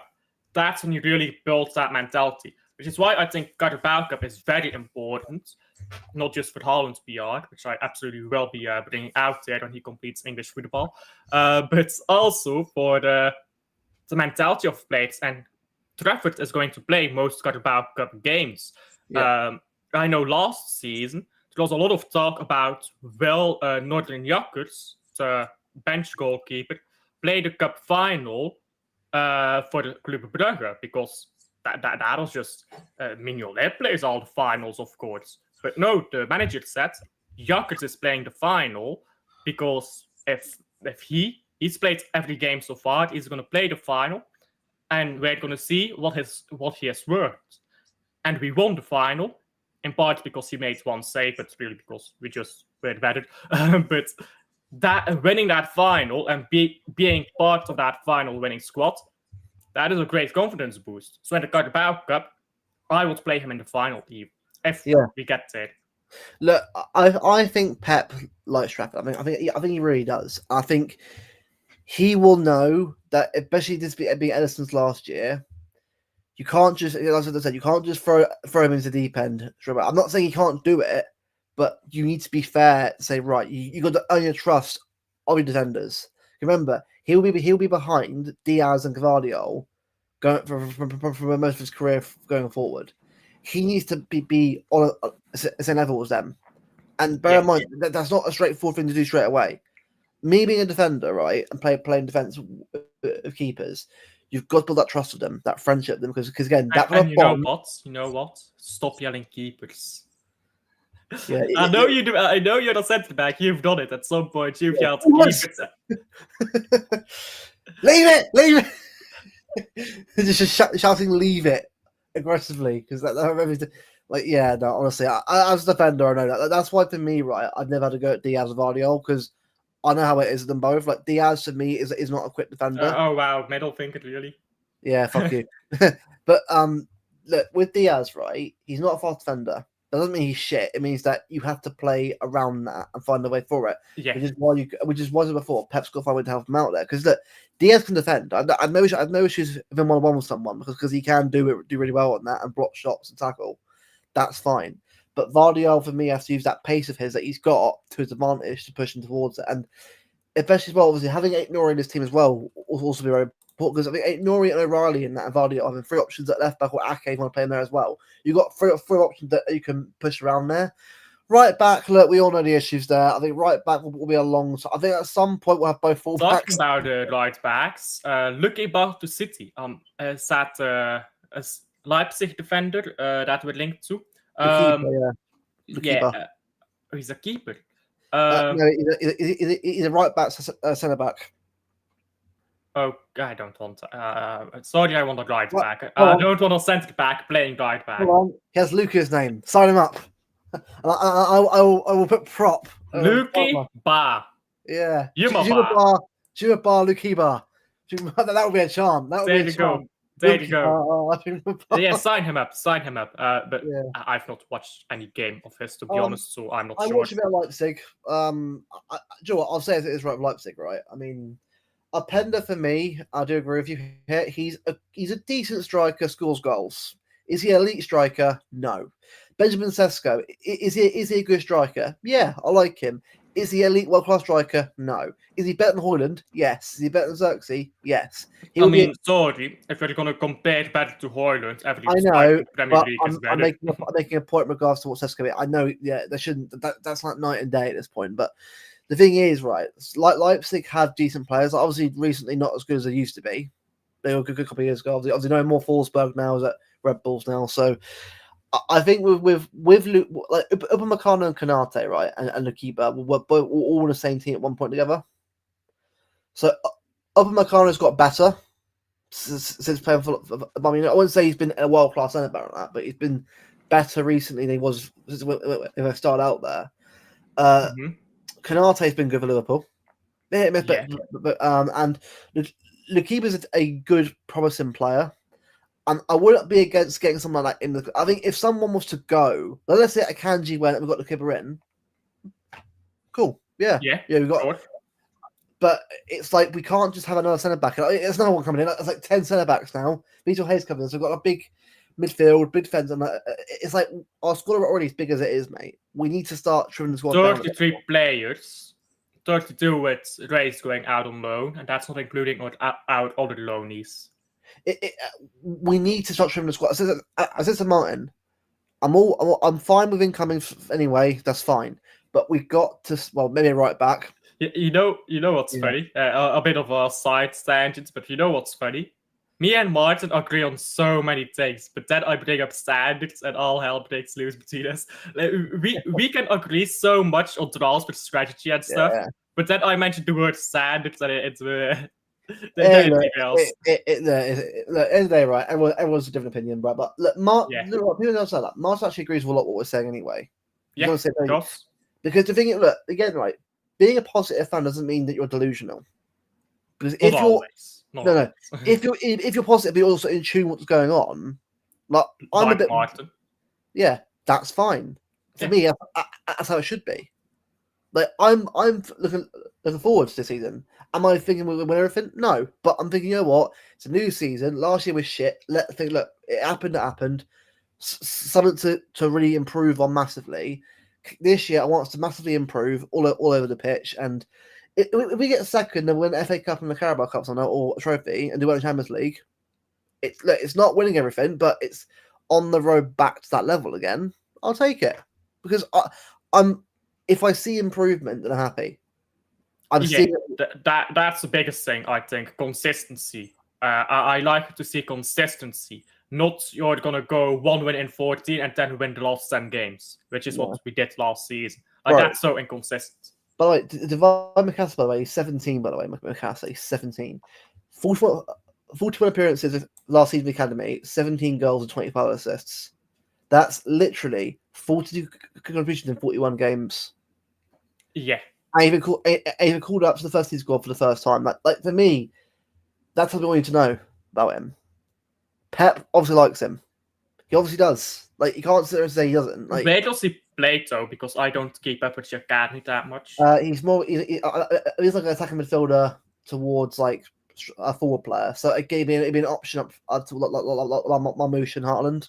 that's when you really build that mentality. Which is why I think Carabao Cup is very important. Not just for Haaland's PR, which I absolutely will be bringing out there when he completes English football. But also for the mentality of players. And Trafford is going to play most Carabao Cup games. I know last season there was a lot of talk about Northern Jakkers, the bench goalkeeper, play the cup final for the Club Brugge because that was just Mignolet plays all the finals, of course. But no, the manager said Jakkers is playing the final because if he's played every game so far, he's going to play the final. And we're going to see what he has worked. and we won the final, in part because he made one save, but really because we just were better. But that winning that final and being part of that final winning squad, that is a great confidence boost. So in the Carabao Cup, I would play him in the final if we get there. Look, I think Pep likes Trafford. I think he really does. I think he will know that, especially this being Edison's last year, you can't just, as I said, you can't just throw him into the deep end. I'm not saying he can't do it, but you need to be fair to say, right, you got to earn your trust of your defenders. Remember, he'll be behind Diaz and Gvardiol going for most of his career going forward. He needs to be on the same level as them. And bear in mind, that's not a straightforward thing to do straight away. Me being a defender, right, and playing defense of keepers, you've got to build that trust with them, that friendship with them, because again, that and you know what? Stop yelling keepers. Yeah, I know you do. I know you're the centre back. You've done it at some point. You've yelled keepers. Leave it! just shouting, leave it aggressively, because honestly, as a defender, I know that's why for me, right, I've never had to go at Diaz or Vardiol, because I know how it is with them both. Like, Diaz to me is not a quick defender. Oh wow, middle finger, really? Yeah, fuck you. But look, with Diaz, right, he's not a fast defender. That doesn't mean he's shit. It means that you have to play around that and find a way for it. Yeah. Which is why before Pep's got to find a way to help him out there. Because look, Diaz can defend. I've no issues with him 1-on-1 with someone, because he can do really well on that and block shots and tackle. That's fine. But Vardiol, for me, has to use that pace of his that he's got to his advantage to push him towards it. And especially as well, obviously, having Nori in his team as well will also be very important, because I think Nori and O'Reilly and that and Vardy having 3 options at left back, or Ake want to play in there as well. You've got three options that you can push around there. Right back, look, we all know the issues there. I think right back will be a long. I think at some point we'll have both full backs. Talking about the right backs, looking back to City, sat a Leipzig defender that we're linked to. He's a keeper. No, he's a right back, centre back. Oh, I don't want. Sorry, I want a right back. I don't want a centre back playing right back. He has Luca's name. Sign him up. I will put prop. Luki Ba. Yeah. Juma Bar, Luki Bar. That would be a charm. That would be a charm. There you go. Yeah, sign him up. But yeah. I've not watched any game of his, to be honest, so I'm not sure. I watched a bit of Leipzig. Do you know what? I'll say it is right with Leipzig, right? I mean, Openda, for me, I do agree with you here. He's a decent striker, scores goals. Is he an elite striker? No. Benjamin Sesko, is he a good striker? Yeah, I like him. Is he elite world-class striker? No. Is he better than Højlund? Yes. Is he better than Xerxes? Yes. Sorry, if we're going to compare better to Højlund, I know, but I'm making a point in regards to what Sesko is. I know, yeah, they shouldn't. That's like night and day at this point, but the thing is, right, like Leipzig have decent players. Obviously, recently not as good as they used to be. They were a good couple of years ago. Obviously, no more Forsberg now. Is at Red Bulls now. So I think with like Upamecano and Konate, right, and Lukiba were all in the same team at one point together. So Upamecano's got better since playing for. I mean, I wouldn't say he's been a world class centre back on that, but he's been better recently than he was if I started out there. Konate's been good for Liverpool. And Lukiba's a good, promising player. And I wouldn't be against getting someone like that in the. I think if someone was to go, let's say Akanji went and we got Lukiba in, cool. Yeah, we got. Sure. But it's like we can't just have another centre back. There's another one coming in. It's like 10 centre backs now. Vito Hayes coming in, so we've got a big midfield, big defence, and it's like our squad are already as big as it is, mate. We need to start trimming the squad. 33 players, 32 with Reyes going out on loan, and that's not including out other loanees. We need to start trimming the squad. I said to Martin, I'm fine with incoming anyway. That's fine, but we've got to maybe right back. You know what's funny? A bit of a side tangent, but you know what's funny? Me and Martin agree on so many things, but then I bring up standards and all hell breaks loose between us. We can agree so much on transfer strategy and stuff, but then I mentioned the word standards and Anything else? Look, at the end of the day, right? Everyone's a different opinion, right? But look, Yeah. look, people don't say that. Mark actually agrees with a lot of what we're saying anyway. He's Yeah, gonna say, does. because the thing, look, again, right? Being a positive fan doesn't mean that you're delusional. Because Not if you're always. Not no, always. if you're positive, but you're also in tune with what's going on. Like I'm a Like bit, Martin. yeah, that's fine. For me, that's how it should be. Like I'm looking forward to this season. Am I thinking we'll win everything? No, but I'm thinking, you know what? It's a new season. Last year was shit. Let think. Look, it happened. It happened. Something to really improve on massively. This year, I want us to massively improve all over the pitch. And if we get second and win the FA Cup and the Carabao Cups on or a trophy and do well in Champions League, it's not winning everything, but it's on the road back to that level again. I'll take it because I'm. If I see improvement, then I'm happy. That's the biggest thing, I think. Consistency. I like to see consistency. Not you're gonna go 1 win in 14 and then win the last 10 games, which is what we did last season. That's so inconsistent. By the way, Divine McCasley, by the way, 17. By the way, McCasley, 17. 41 appearances last season in the academy, 17 goals and 25 assists. That's literally 42 contributions in 41 games. Yeah. I even called up to the first team squad for the first time. Like for me, that's what we need to know about him. Pep obviously likes him. He obviously does. Like you can't sit there and say he doesn't. Like where does he play though? Because I don't keep up with the academy that much. He's more. He's like an attacking midfielder towards like a forward player. So it gave me an option up to like Marmoush and Heartland,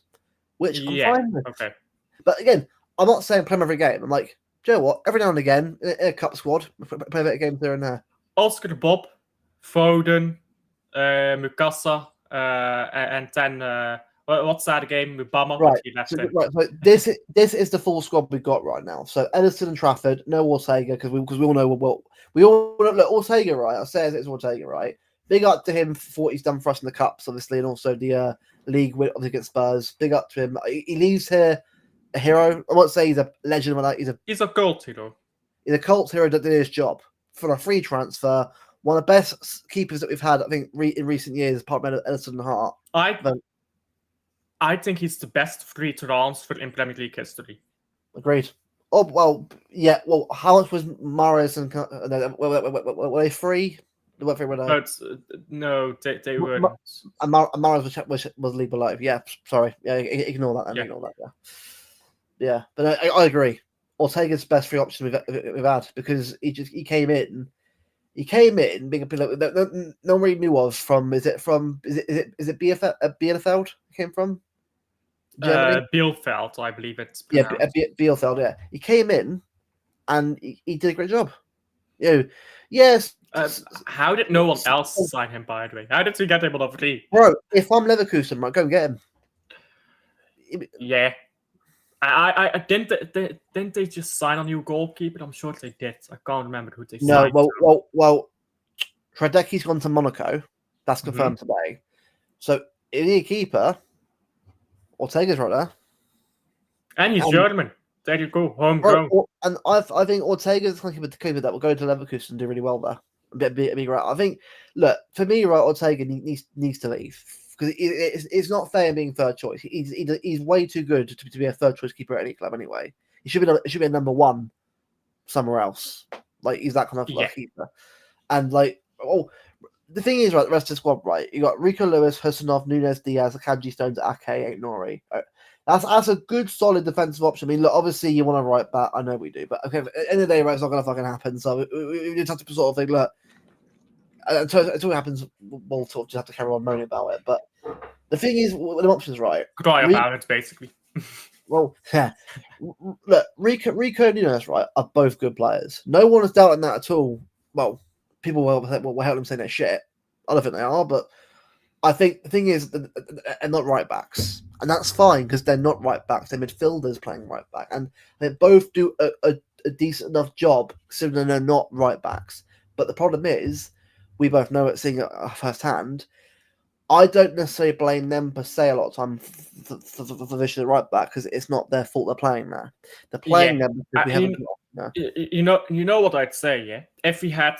which I'm fine with. Okay. But again, I'm not saying play him every game. I'm like, do you know what? Every now and again, in a cup squad, play a bit of games there and there. Oscar de Bob, Foden, Mukasa, and then what's that game with Bama? Right. So this is the full squad we've got right now. So Edison and Trafford, no Ortega because we all know we all look Ortega, right? I say it's Ortega, right? Big up to him for what he's done for us in the cups, obviously, and also the league win against Spurs. Big up to him. He leaves here a hero. I won't say he's a legend, but he's a cult hero. He's a cult hero that did his job for a free transfer. One of the best keepers that we've had, I think, in recent years, apart from Edison and Hart. I think he's the best free transfer in Premier League history. Agreed. Oh well, yeah. Well, how much was Mahrez and were they free? They weren't free, were they? No, they weren't. And Mahrez was league below. Yeah, sorry. Yeah, ignore that. Then. Yeah. Ignore that. Yeah. But I agree. Ortega's best free option we've had because he came in. He came in being a bit like no one really knew of from. Is it Bielefeld? Came from. Germany? Bielefeld, I believe it's pronounced. Yeah, Bielefeld. Yeah, he came in, and he did a great job. Yes. How did no one else sign him? By the way, how did we get him on a free? Bro, if I'm Leverkusen, right, go and get him. Yeah, I didn't they just sign a new goalkeeper? I'm sure they did. I can't remember who they signed. No, well, Tradeki's gone to Monaco. That's confirmed today. So if he's a keeper. Ortega's right there. And he's German. There you go, homegrown. And I think Ortega's the kind of keeper that will go to Leverkusen and do really well there. Be right. I think, look, for me, right, Ortega needs to leave. Because it's not fair being third choice. He's way too good to be a third choice keeper at any club anyway. He should be a number one somewhere else. Like, he's that kind of keeper. And, like, the thing is, right, the rest of the squad, right? You got Rico Lewis, Husanov, Nunez, Diaz, Akanji, Stones, Ake, Ain't Nori. That's a good, solid defensive option. I mean, look, obviously you want to right back. I know we do, but okay, at the end of the day, right, it's not going to fucking happen. So we just have to sort of think, look, until it happens, we'll just have to carry on moaning about it. But the thing is, with the options, right? Cry about it, basically. Well, yeah. Look, Rico and Nunez, right, are both good players. No one is doubting that at all. Well, people will help them say they're shit. I don't think they are, but I think the thing is, they're not right backs, and that's fine because they're not right backs. They're midfielders playing right back, and they both do a decent enough job, considering they're not right backs. But the problem is, we both know it, seeing it firsthand. I don't necessarily blame them per se a lot of time for the position of right back because it's not their fault they're playing there. They're playing there because we haven't got. You know what I'd say, yeah? If we had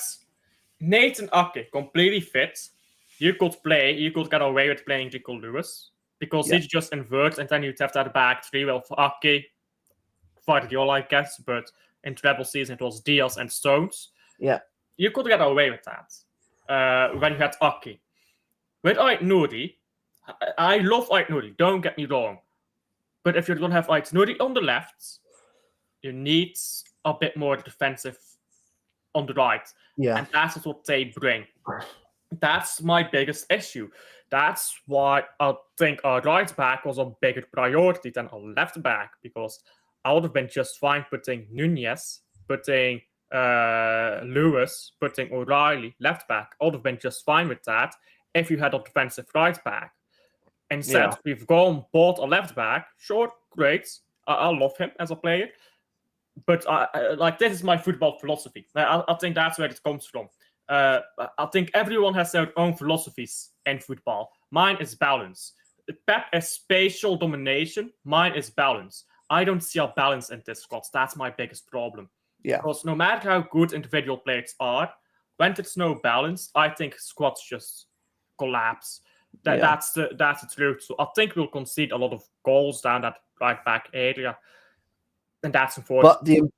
Nathan Ake, completely fit. You could get away with playing Rico Lewis. Because he just inverts, and then you'd have that back three. Well, for Ake, Guardiola, I guess, but in treble season it was Diaz and Stones. Yeah. You could get away with that when you had Ake. With Aït-Nouri, I love Aït-Nouri, don't get me wrong. But if you're going to have Aït-Nouri on the left, you need a bit more defensive on the right. Yeah. And that's what they bring. That's my biggest issue. That's why I think a right back was a bigger priority than a left back, because I would have been just fine putting Nunez, putting Lewis, putting O'Reilly left back. I would have been just fine with that if you had a defensive right back. Instead, we've bought a left back. Sure, great. I love him as a player. But this is my football philosophy. I think that's where it comes from. I think everyone has their own philosophies in football. Mine is balance. Pep is spatial domination. Mine is balance. I don't see a balance in this squad. That's my biggest problem. Yeah. Because no matter how good individual players are, when there's no balance, I think squads just collapse. That's the truth. So I think we'll concede a lot of goals down that right back area, and that's unfortunate.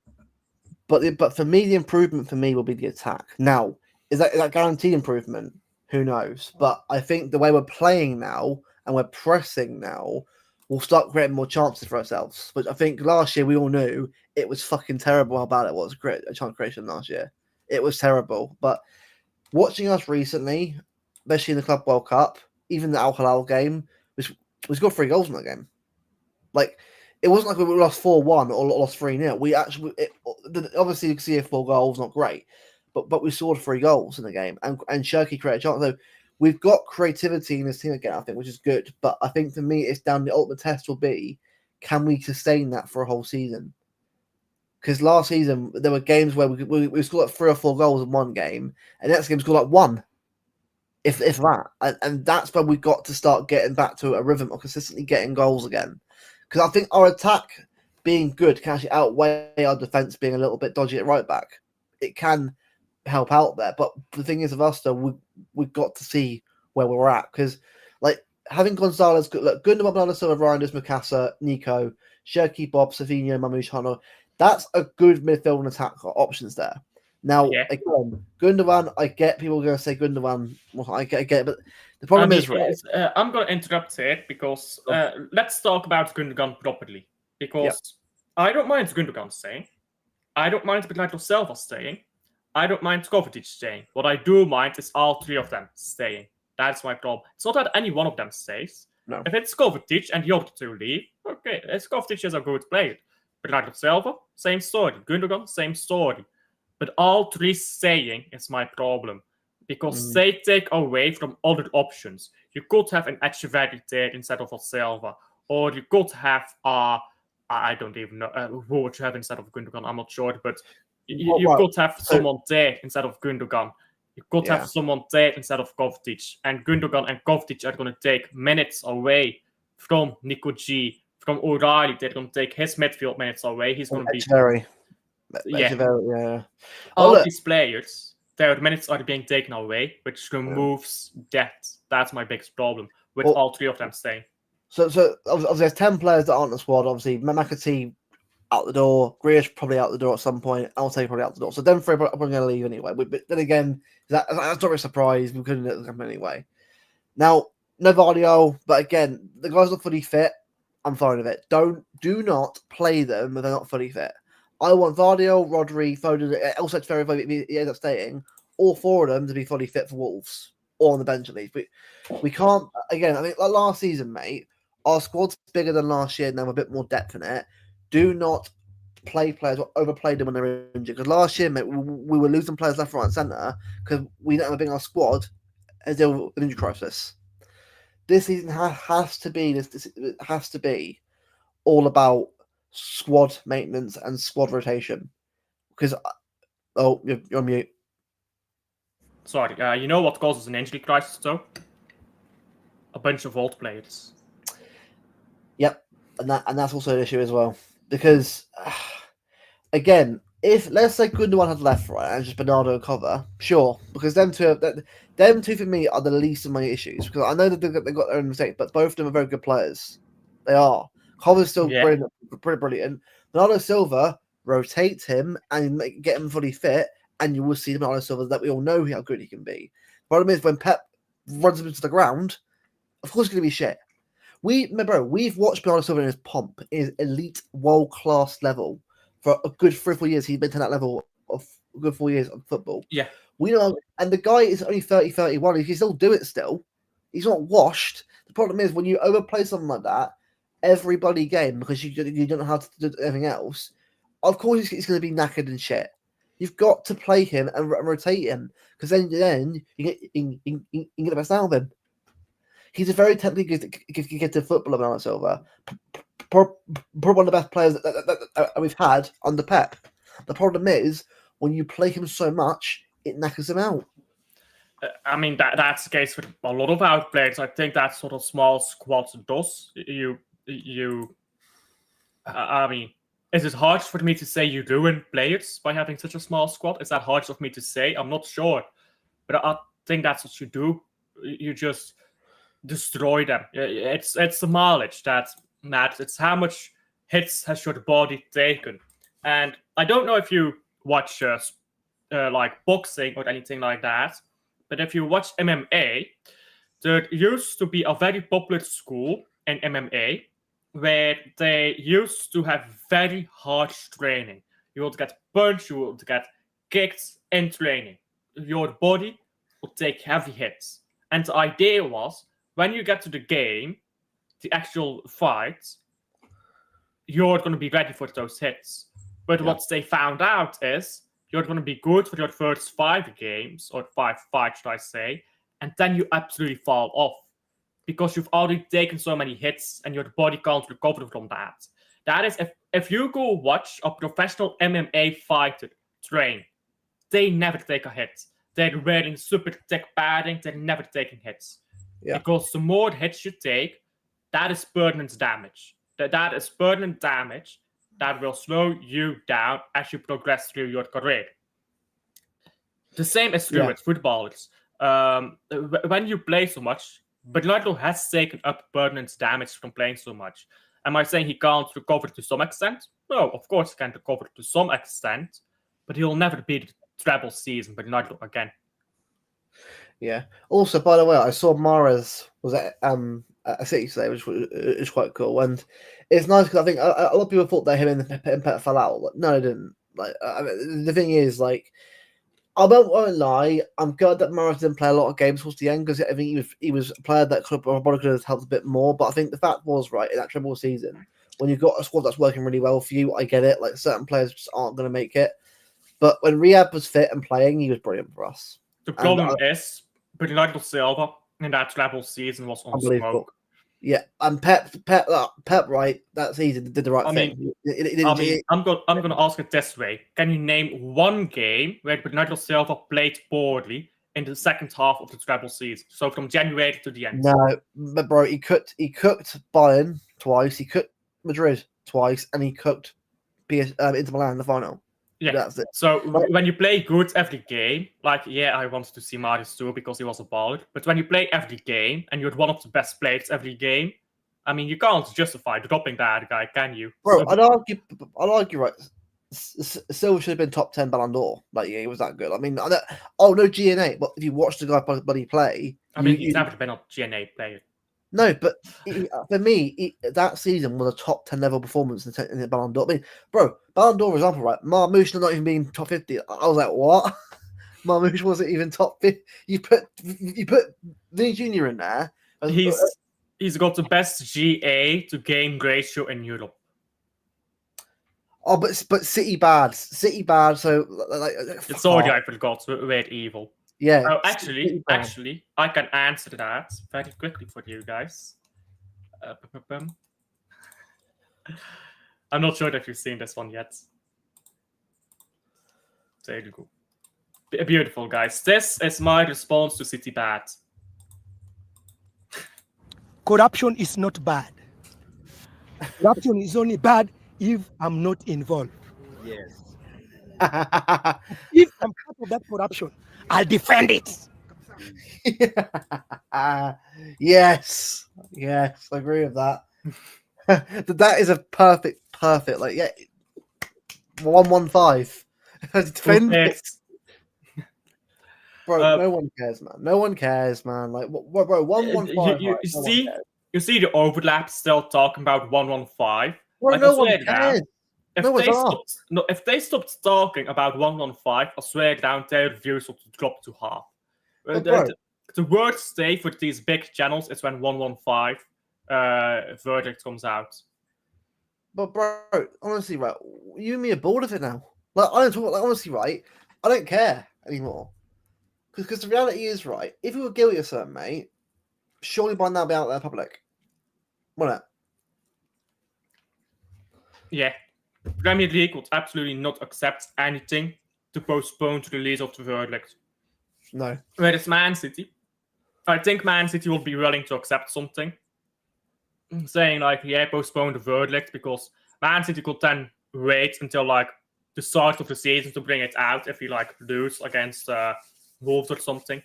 But for me, the improvement for me will be the attack. Now, is that guaranteed improvement? Who knows? But I think the way we're playing now and we're pressing now, we'll start creating more chances for ourselves. But I think last year we all knew it was fucking terrible how bad it was. A chance creation last year, it was terrible. But watching us recently, especially in the Club World Cup, even the Al Hilal game, we scored 3 goals in that game. Like, it wasn't like we lost 4-1 or lost 3-0. We actually, obviously, you can see 4 goals, not great, but we scored 3 goals in the game, and Shirky created a chance. So we've got creativity in this team again, I think, which is good. But I think for me, it's down. The ultimate test will be, can we sustain that for a whole season? Because last season there were games where we scored like 3 or 4 goals in one game, and the next game scored like 1. If that, and that's when we got to start getting back to a rhythm of consistently getting goals again. Because I think our attack being good can actually outweigh our defense being a little bit dodgy at right back. It can help out there, but the thing is, with us though, we've got to see where we're at, because like having Gonzalez, look, Gundogan, Bernardo Silva, Ryan, Mikasa, Nico, Shirky, Bob, Savinho, Mamouche, Hano, that's a good midfield and attack options there. Now, again, Gundogan, I get people are going to say Gundogan. Well, I get it, but the problem is, right? I'm going to interrupt here because let's talk about Gundogan properly. Because I don't mind Gundogan staying. I don't mind Bernardo Silva staying. I don't mind Kovacic staying. What I do mind is all 3 of them staying. That's my problem. It's not that any one of them stays. No. If it's Kovacic and the other 2 leave, okay, Kovacic is a good player. Bernardo Silva, same story. Gundogan, same story. But all 3 staying is my problem, because they take away from other options. You could have an Echeverri there instead of a Silva, or you could have I don't even know who would you have instead of Gundogan. I'm not sure, but you could have someone there instead of Gundogan. You could have someone there instead of Kovacic, and Gundogan and Kovacic are going to take minutes away from Nico G, from O'Reilly. They're going to take his midfield minutes away. He's going to be Echeverri. All these players, their minutes are being taken away, which removes depth. That's my biggest problem with all 3 of them staying. So obviously there's 10 players that aren't in the squad. Obviously, McAtee out the door, Grealish probably out the door at some point. I'll say probably out the door. So them 3 are probably going to leave anyway. But then again, that's not a surprise. We couldn't let them anyway. Now, no Vardio, but again, the guys look fully fit. I'm fine with it. Do not play them if they're not fully fit. I want Vardio, Rodri, Foden, also if he ends up staying, all 4 of them to be fully fit for Wolves, or on the bench at least. But we can't, again, I think like last season, mate, our squad's bigger than last year and have a bit more depth in it. Do not play players or overplay them when they're injured. Because last year, mate, we were losing players left, right, and centre because we don't have a big enough squad as deal with an injury crisis. This season has to be all about squad maintenance and squad rotation. Because you're on mute. Sorry, you know what causes an injury crisis though? A bunch of old players. Yep, and that's also an issue as well. Because again, if let's say Gundogan had left right and just Bernardo cover, sure, because them two for me are the least of my issues because I know that they've got their own mistakes, but both of them are very good players. They are. Cover's still Yeah. brilliant. Bernardo Silva, rotate him and get him fully fit, and you will see Bernardo Silva that we all know how good he can be. The problem is when Pep runs him into the ground, of course it's going to be shit. We've watched Bernardo Silva in his pomp, his elite world class level for a good 3 or 4 years. He's been to that level of a good 4 years of football. Yeah. We know, and the guy is only 30, 31. He can still do it still. He's not washed. The problem is when you overplay something like that every bloody game because you don't know how to do anything else, of course he's going to be knackered and shit. You've got to play him and rotate him because then you get the best out of him. He's a very technically gifted footballer, Bernardo Silva. Probably one of the best players that we've had under Pep. The problem is, when you play him so much, it knackers him out. I mean, that's the case with a lot of our players. I think that sort of small squad does. I mean, is it hard for me to say you ruin players by having such a small squad? Is that hard for me to say? I'm not sure. But I think that's what you do. You just destroy them. It's the mileage that matters. It's how much hits has your body taken. And I don't know if you watch like boxing or anything like that, but if you watch MMA, there used to be a very popular school in MMA where they used to have very harsh training. You would get punched, you would get kicked in training. Your body would take heavy hits. And the idea was, when you get to the game, the actual fight, you're going to be ready for those hits. But what they found out is you're going to be good for your first 5 games, or 5 fights, should I say, and then you absolutely fall off because you've already taken so many hits and your body can't recover from that. That is, if you go watch a professional MMA fighter train, they never take a hit. They're wearing super thick padding, they're never taking hits. Yeah. Because the more hits you take, that is permanent damage. That is permanent damage that will slow you down as you progress through your career. The same is true with footballers. When you play so much, Bernardo has taken up permanent damage from playing so much. Am I saying he can't recover to some extent? No, of course he can recover to some extent, but he'll never be the treble season Bernardo again. Yeah. Also, by the way, I saw Mahrez was at City today, which is quite cool, and it's nice because I think a lot of people thought that him and Pep fell out. Like, no, they didn't. Like, I mean, the thing is, like, I won't lie. I'm glad that Mahrez didn't play a lot of games towards the end because I think he was a player that could have helped a bit more. But I think the fact was right in that treble season when you've got a squad that's working really well for you. I get it. Like certain players just aren't going to make it, but when Riyad was fit and playing, he was brilliant for us. The problem is Bernardo Silva in that treble season was on smoke. Yeah, and Pep, right? That season did the right thing. I'm going to ask it this way: can you name one game where Bernardo Silva played poorly in the second half of the treble season? So from January to the end. No, but bro, he cooked Bayern twice, he cooked Madrid twice, and he cooked Inter Milan in the final. Yeah, that's it. So when you play good every game, like, I wanted to see Marius too because he was a baller. But when you play every game and you're one of the best players every game, I mean, you can't justify dropping that guy, can you? Bro, I'd argue, right? Silva should have been top 10 Ballon d'Or. Like, he was that good. I mean, no GNA. But if you watch the guy bloody play, I mean, he's never been a GNA player. No, but for me, that season was a top 10 level performance in the Ballon d'Or. I mean, bro, Ballon d'Or, for example, right? Marmoush not even being top 50. I was like, what? Marmoush wasn't even top 50. You put Vinny Jr. in there. He's got the best GA to game ratio in Europe. Oh, but City bad. So like, it's already I forgot. We're evil. Yeah. Oh, actually, I can answer that very quickly for you guys. I'm not sure if you've seen this one yet. There you go. Beautiful, guys. This is my response to City bad. Corruption is not bad. Corruption is only bad if I'm not involved. Yes. If I'm part of that corruption, I'll defend it. Yes, I agree with that. That is a perfect. Like, yeah, 115. Defend it, bro. No one cares, man. No one cares, man. Like, bro, 115. You see the overlap still talking about 115. Bro, Like, no I one swear down, cares. No one's asked. if they stopped talking about 115, I swear down their views would drop to half. But bro, The worst day for these big channels is when 115 verdict comes out. But bro, honestly, right, you and me are bored of it now. Like, I don't talk. Like, honestly, right, I don't care anymore. Because the reality is, right, if you were guilty of something, mate, surely by now be out there in public. Wouldn't it? Yeah. Premier League would absolutely not accept anything to postpone the release of the verdict. No. Whereas Man City, I think Man City will be willing to accept something. Saying, like, yeah, postpone the verdict, because Man City could then wait until, like, the start of the season to bring it out if we, like, lose against Wolves or something.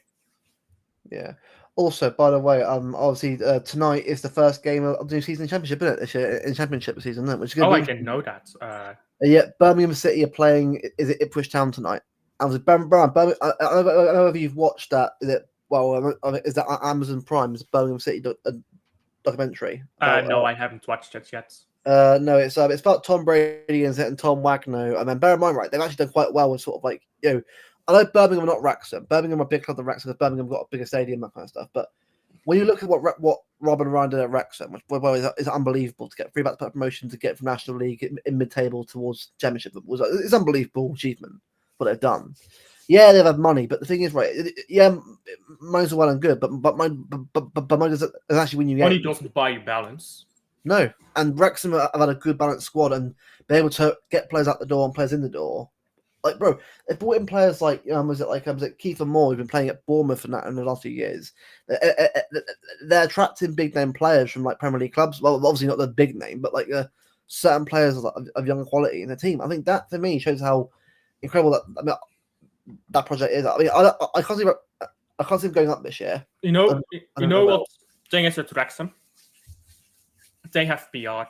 Yeah. Also, by the way, obviously tonight is the first game of the new season in Championship, isn't it? This year, in Championship season, isn't it? Which is I didn't know that. Yeah, Birmingham City are playing. Is it Ipswich Town tonight? I was Birmingham. I don't know if you've watched that. Is it? Well, is that Amazon Prime's Birmingham City documentary? About, no, I haven't watched it yet. No, it's about Tom Brady and Tom Wagner. I mean, bear in mind, right? They've actually done quite well with sort of like, you know, I know Birmingham are not Wrexham. Birmingham are a big club than Wrexham because Birmingham got a bigger stadium, that kind of stuff. But when you look at what Rob and Ryan did at Wrexham, which is unbelievable, to get free back to promotion, to get from National League in mid-table towards Championship, it's unbelievable achievement what they've done. Yeah, they've had money, but the thing is, right? Yeah, money's well and good, but money doesn't actually win you games. Money doesn't buy you balance. No, and Wrexham have had a good balanced squad and be able to get players out the door and players in the door. Like, bro, they brought in players like, was it Kiefer Moore, who's been playing at Bournemouth in the last few years. They're attracting big name players from like Premier League clubs. Well, obviously not the big name, but like certain players of young quality in the team. I think that for me shows how incredible that project is. I mean, I can't see them going up this year. You know what thing is with Wrexham? They have PR.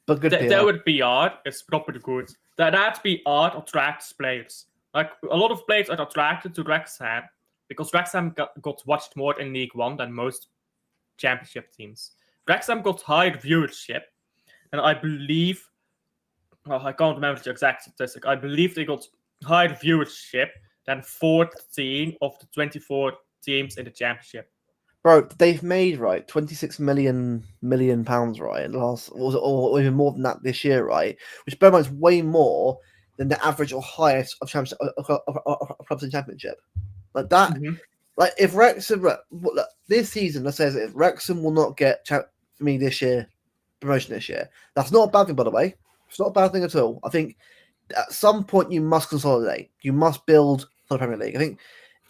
But good PR. Their PR is properly good. That PR attracts players. Like, a lot of players are attracted to Wrexham because Wrexham got watched more in League One than most Championship teams. Wrexham got higher viewership, and I believe, I can't remember the exact statistic, I believe they got higher viewership than 14 of the 24 teams in the Championship. Bro, they've made, right, 26 million pounds, right, in the last, or even more than that this year, right, which bear in mind is way more than the average or highest of championship of clubs in Championship. Like that, like if Wrexham, this season, let's say if Wrexham will not get for me this year, promotion this year, that's not a bad thing, by the way. It's not a bad thing at all. I think at some point you must consolidate. You must build for the Premier League. I think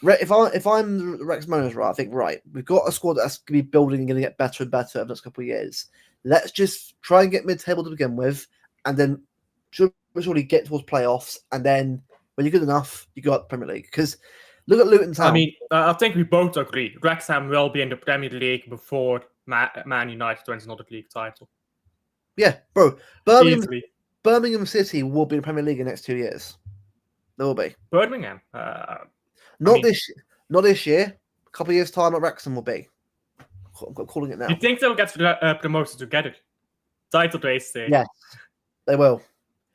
if I'm the Wrexham owners, right, I think, right, we've got a squad that's going to be building and going to get better and better over the next couple of years. Let's just try and get mid-table to begin with, and then surely get towards playoffs, and then when you're good enough, you go up the Premier League. Because look at Luton Town. I mean, I think we both agree. Wrexham will be in the Premier League before Man United wins another league title. Yeah, bro. Birmingham City will be in the Premier League in the next 2 years. They will be. Birmingham? Not this year. A couple of years' time at Wrexham will be. I'm calling it now. You think they'll get promoted together? Title race day. Yes, they will.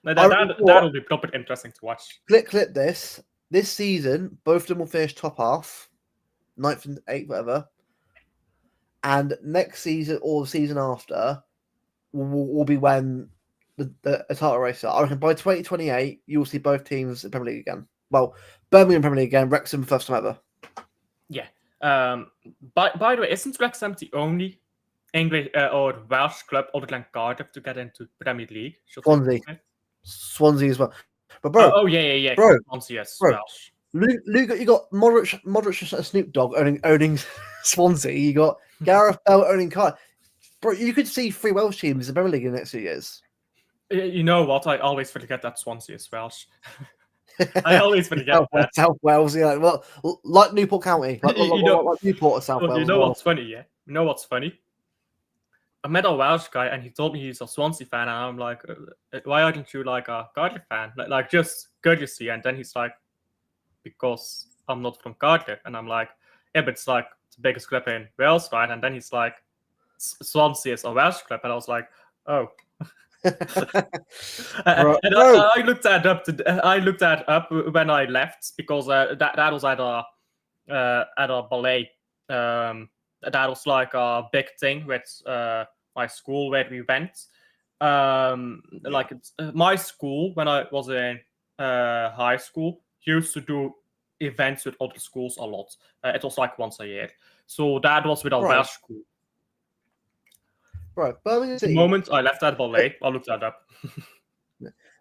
That'll be proper interesting to watch. Clip this. This season, both of them will finish top half, 9th and 8th, whatever. And next season or the season after will be when the title race starts. I reckon by 2028, you will see both teams in the Premier League again. Well, Birmingham Premier League again, Wrexham first time ever. Yeah. By the way, isn't Wrexham the only English or Welsh club other than Cardiff to get into Premier League? Swansea as well. But bro, yeah. Bro, Swansea, yes, bro, Welsh. Luke, you got Modric and Snoop Dogg owning Swansea. You got Gareth Bale owning Cardiff. Bro, you could see 3 Welsh teams in the Premier League in the next few years. You know what? I always forget that Swansea is Welsh. I always forget that. South Wales, yeah. Well, like Newport County, like Newport or South Wales. You know what's funny? Yeah, you know what's funny? I met a Welsh guy, and he told me he's a Swansea fan, and I'm like, why aren't you like a Cardiff fan? Like just courtesy. And then he's like, because I'm not from Cardiff, and I'm like, yeah, but it's like the biggest club in Wales, right? And then he's like, Swansea is a Welsh club, and I was like, oh. And I looked that up. I looked that up when I left because that was at a ballet. That was like a big thing with my school where we went. Like my school when I was in high school used to do events with other schools a lot. It was like once a year. So that was with a Welsh school. Right, Birmingham City. The moment I left that ballet, I looked that up.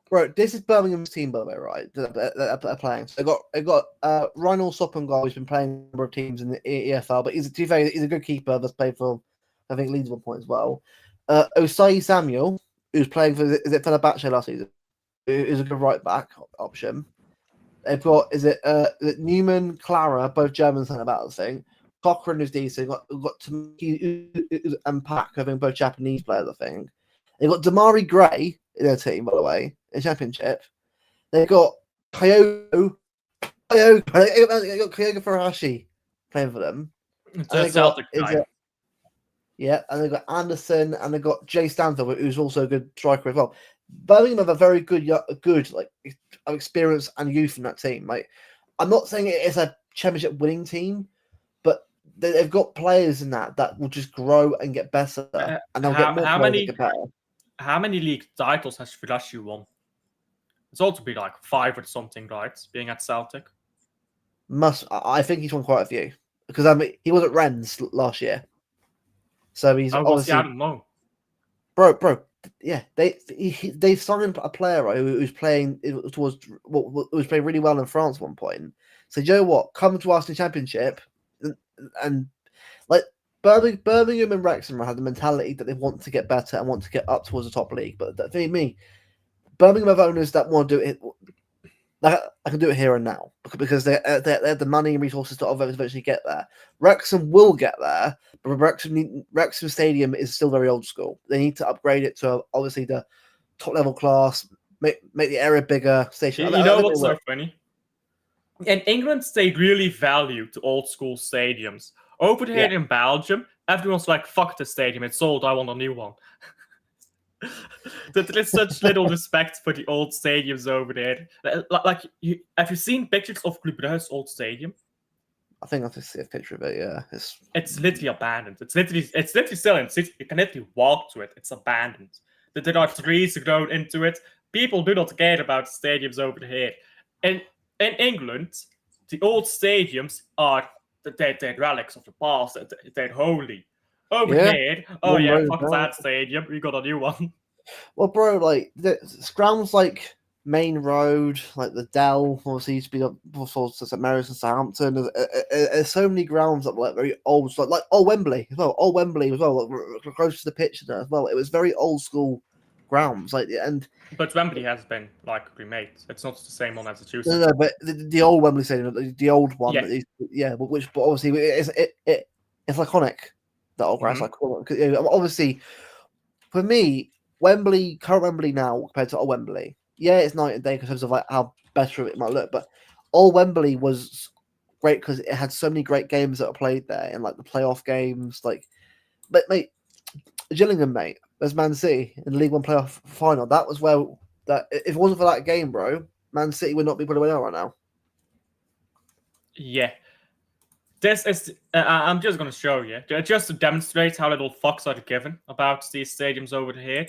Right, this is Birmingham's team, by the way, right? That are playing. So they got Reinhold Soppengall, who's been playing a number of teams in the EFL, but he's a good keeper that's played for, I think, Leeds at one point as well. Osai Samuel, who's playing for Fenerbahce last season, is a good right back option. They've got Newman, Clara, both German centre backs, I think. Cochrane, who's decent. Got Tamaki and Pak, I think, both Japanese players, I think. They've got Damari Gray in their team, by the way, in Championship. They've got Kyogo Furuhashi playing for them. It's a Celtic guy. And they've got Anderson, and they've got Jay Stanfield, who's also a good striker as well. Birmingham have a very good like experience and youth in that team. Like, I'm not saying it's a Championship winning team, but they've got players in that will just grow and get better, and they'll get more players that get better. How many league titles has Furuhashi won? It's ought to be like 5 or something, right? Being at Celtic. I think he's won quite a few because he was at Rennes last year, so he's obviously. I don't know, bro. Yeah, they signed a player who's playing was playing really well in France at one point. So you know what? Come to us in Championship, and like Birmingham and Wrexham had the mentality that they want to get better and want to get up towards the top league. But for me, Birmingham have owners that want to do it. Like, I can do it here and now because they have the money and resources to eventually get there. Wrexham will get there, but Wrexham Stadium is still very old school. They need to upgrade it to obviously the top level class, make the area bigger. Station. You know what's so funny? In England, they really value the old school stadiums. Over here in Belgium, everyone's like, "Fuck the stadium, it's old. I want a new one." There is such little respect for the old stadiums over there. Like, have you seen pictures of Club Brugge's old stadium? I think I've just seen a picture of it. Yeah, it's literally abandoned. It's literally still in the city. You can literally walk to it. It's abandoned. There are trees grown into it. People do not care about the stadiums over here. In England, the old stadiums are they're relics of the past. They're holy. Over here, fuck that stadium. We got a new one. Well, bro, like the grounds like Main Road, like the Dell, obviously used to be before St Mary's and Southampton. There's so many grounds that were like very old, like old Wembley as well. Old Wembley as well, like, close to the pitch there as well. It was very old school grounds, but Wembley has been like remade. It's not the same one as it used to. No, but the old Wembley Stadium, the old one, but obviously it's iconic. That old grass, obviously, for me, Wembley, current Wembley now compared to old Wembley, it's night and day in terms of like how better it might look. But old Wembley was great because it had so many great games that were played there, and like the playoff games, but mate, Gillingham, mate, there's Man City in the League One playoff final. That was where that if it wasn't for that game, bro, Man City would not be putting away right now. Yeah. This is, I'm just going to show you, just to demonstrate how little fucks are given about these stadiums over here.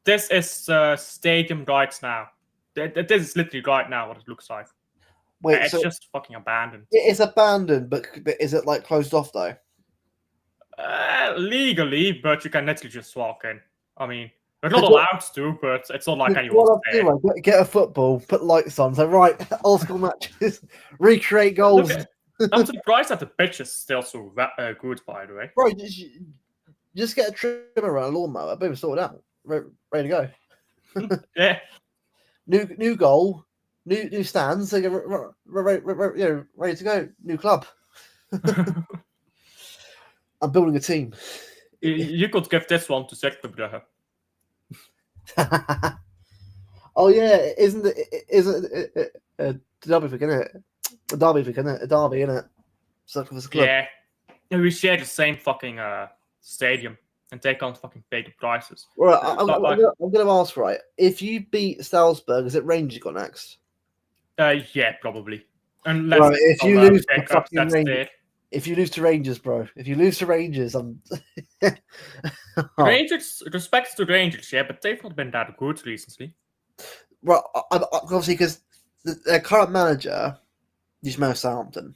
This is stadium right now. This is literally right now what it looks like. Wait, it's just fucking abandoned. It's abandoned, but is it like closed off though? Legally, but you can literally just walk in. I mean, they're not allowed to, but it's not like anyone's there. Get a football, put lights on. So old school matches, recreate goals. I'm surprised that the pitch is still so good, by the way. Bro, just get a trimmer and a lawnmower. Boom, sort it out. ready to go. Yeah. New goal, new stands. So ready to go. New club. I'm building a team. You could give this one to Cercle Oh yeah, isn't it a derby pick, isn't it? A derby pick, isn't it? A derby, isn't it? So for the club. Yeah. We share the same fucking stadium and they can't fucking pay the prices. Right, I'm going to ask, right? If you beat Salzburg, is it Rangers got next? Yeah, probably. Unless Right, if you lose to pick up fucking that's Rangers, there. if you lose to Rangers, bro, if you lose to Rangers, I'm. Rangers, respect to Rangers, yeah, but they've not been that good recently. Well, obviously, because their current manager is Mo Southampton.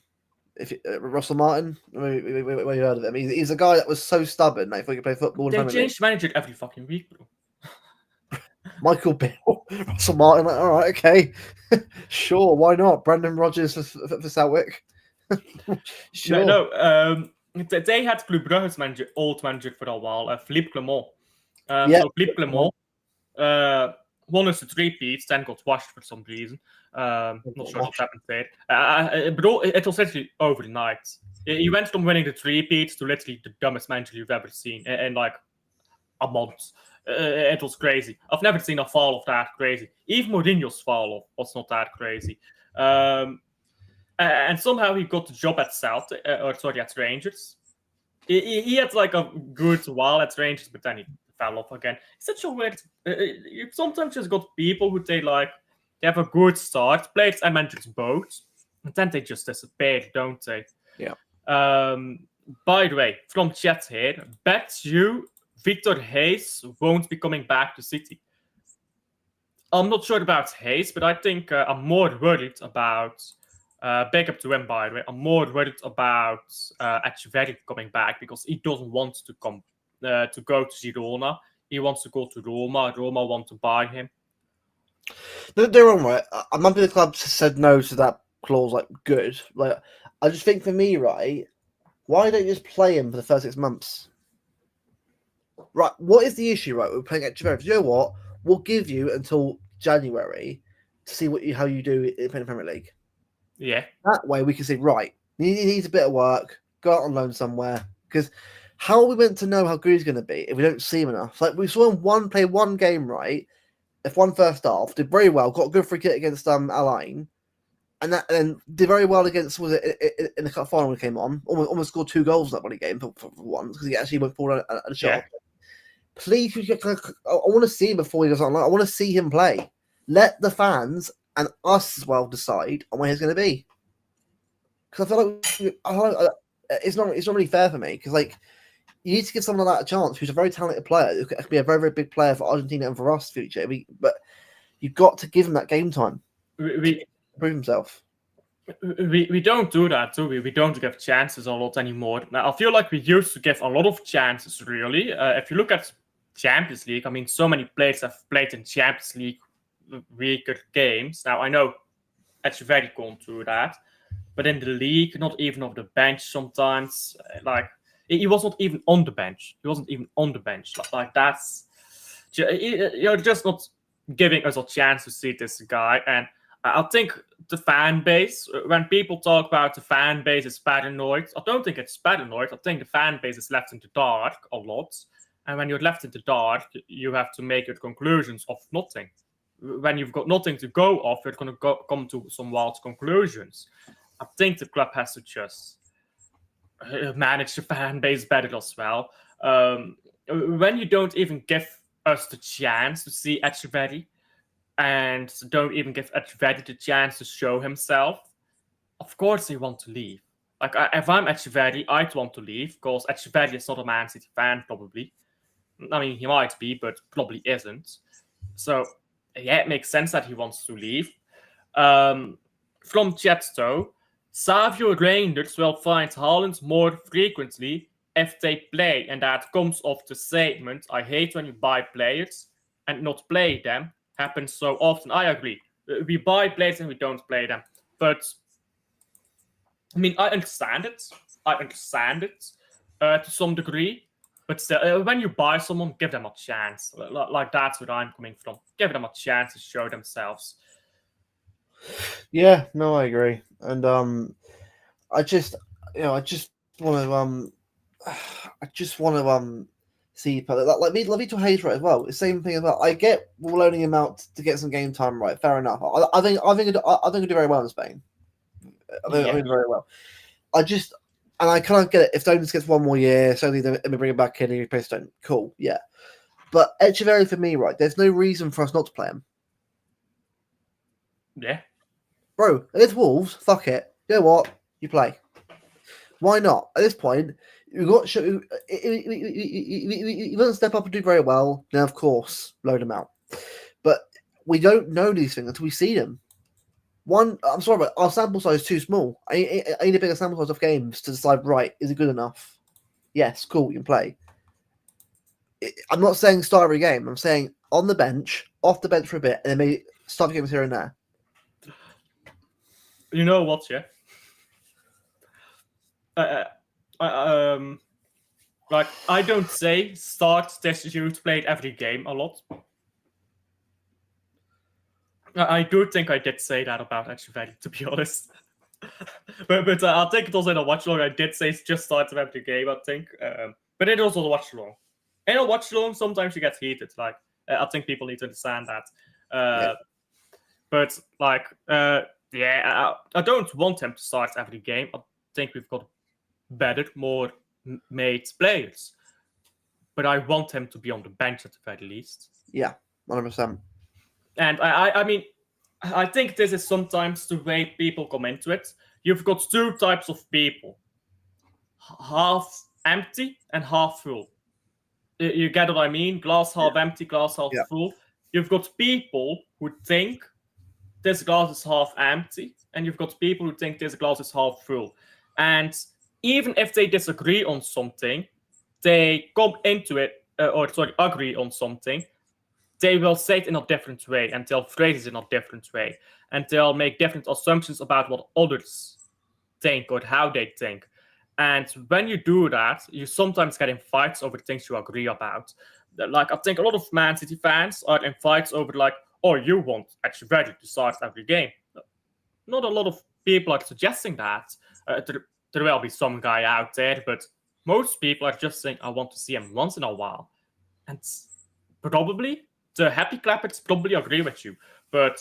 If Russell Martin, where you heard of him? He's a guy that was so stubborn. Like, if he could play football, They change manager every fucking week, bro. Michael Bill, Russell Martin. Like, all right, okay, sure, why not? Brendan Rodgers for Southwick. Sure. No, they had Club Brugge's old manager for a while, Philippe Clement. Yeah. So Philippe Clement won us the 3-peats, then got washed for some reason. Not sure what happened there. But it was literally overnight. He went from winning the 3-peats to literally the dumbest manager you've ever seen in like a month. It was crazy. I've never seen a fall of that crazy. Even Mourinho's fall was not that crazy. And somehow he got the job at at Rangers. He had like a good while at Rangers, but then he fell off again. It's such a weird. You sometimes just got people who they have a good start, players and managers both, and then they just disappear, don't they? Yeah. By the way, from chat here, bet you Victor Hayes won't be coming back to City. I'm not sure about Hayes, but I think I'm more worried about. Big up to him, by the way. I'm more worried about Echeverri coming back because he doesn't want to come to go to Girona. He wants to go to Roma. Roma want to buy him. They're wrong, right? I'm happy the club said no to that clause. Like, good. Like, I just think for me, right? Why don't you just play him for the first 6 months? Right. What is the issue, right? We're playing Echeverri. You know what? We'll give you until January to see how you do in the Premier League. Yeah. That way we can say, right, he needs a bit of work, go out on loan somewhere. Because how are we meant to know how good he's going to be if we don't see him enough? Like, we saw him play one game, right? F1 first half, did very well, got a good free kick against Alain, and then did very well against, was it in the cup final when he came on? Almost scored 2 goals in that bloody game for once, because he actually went forward at a shot. Yeah. Please, I want to see him before he goes on. I want to see him play. Let the fans and us as well decide on where he's going to be. Because I feel like it's not really fair for me. Because like you need to give someone like that a chance who's a very talented player who could be a very, very big player for Argentina and for us in the future. But you've got to give him that game time. We prove himself. We don't do that, do we? We don't give chances a lot anymore. Now I feel like we used to give a lot of chances. Really, if you look at Champions League, I mean, so many players have played in Champions League weaker games. Now I know Echeverri can't do that, but in the league, not even off the bench sometimes. Like he was not even on the bench. He wasn't even on the bench. Like that's you're just not giving us a chance to see this guy. And I think the fan base, when people talk about the fan base is paranoid, I don't think it's paranoid. I think the fan base is left in the dark a lot. And when you're left in the dark, you have to make your conclusions of nothing. When you've got nothing to go off, you're going to come to some wild conclusions. I think the club has to just manage the fan base better as well. When you don't even give us the chance to see Echeverri and don't even give Echeverri the chance to show himself, of course they want to leave. Like, if I'm Echeverri, I'd want to leave because Echeverri is not a Man City fan, probably. I mean, he might be, but probably isn't. So, yeah, it makes sense that he wants to leave. From chat, though, Savio Rangers will find Haaland more frequently if they play, and that comes off the statement, I hate when you buy players and not play them. Happens so often. I agree. We buy players and we don't play them. But, I mean, I understand it. To some degree. But still, when you buy someone, give them a chance. Like that's where I'm coming from. Give them a chance to show themselves. Yeah, no, I agree, and I just want to I just want to see like Vito Hayes right as well. The same thing as well. I get we're loaning him out to get some game time, right? Fair enough. I think he'll do very well in Spain. I think he'll do very well. And I kind of get it. If Stones gets one more year, so they bring him back in and he plays Stone. Cool, yeah. But Echeverri for me, right? There's no reason for us not to play him. Yeah. Bro, against Wolves, fuck it. You know what? You play. Why not? At this point, you got he doesn't step up and do very well. Then of course, load him out. But we don't know these things until we see them. I'm sorry, but our sample size is too small. I need a bigger sample size of games to decide. Right, is it good enough? Yes, cool, you can play. I'm not saying start every game. I'm saying on the bench, off the bench for a bit, and then maybe start games here and there. You know what, yeah? Like, I don't say start this youth played every game a lot. I do think I did say that about Echeverri, to be honest. but I think it was in a watch along. I did say just start of every game, I think. But it was also a watch along. In a watch along, sometimes you get heated. Like, I think people need to understand that. But like, yeah, I don't want him to start every game. I think we've got better, more made players. But I want him to be on the bench at the very least. Yeah, 100%. And I mean, I think this is sometimes the way people come into it. You've got two types of people. Half empty and half full. You get what I mean? Glass half empty, glass half full. You've got people who think this glass is half empty, and you've got people who think this glass is half full. And even if they disagree on something, they come into it, agree on something, they will say it in a different way, and they'll phrase it in a different way, and they'll make different assumptions about what others think or how they think. And when you do that, you sometimes get in fights over things you agree about. Like, I think a lot of Man City fans are in fights over, like, oh, you want Echeverri to start every game. Not a lot of people are suggesting that. There will be some guy out there, but most people are just saying, I want to see him once in a while. And probably the happy clappers probably agree with you, but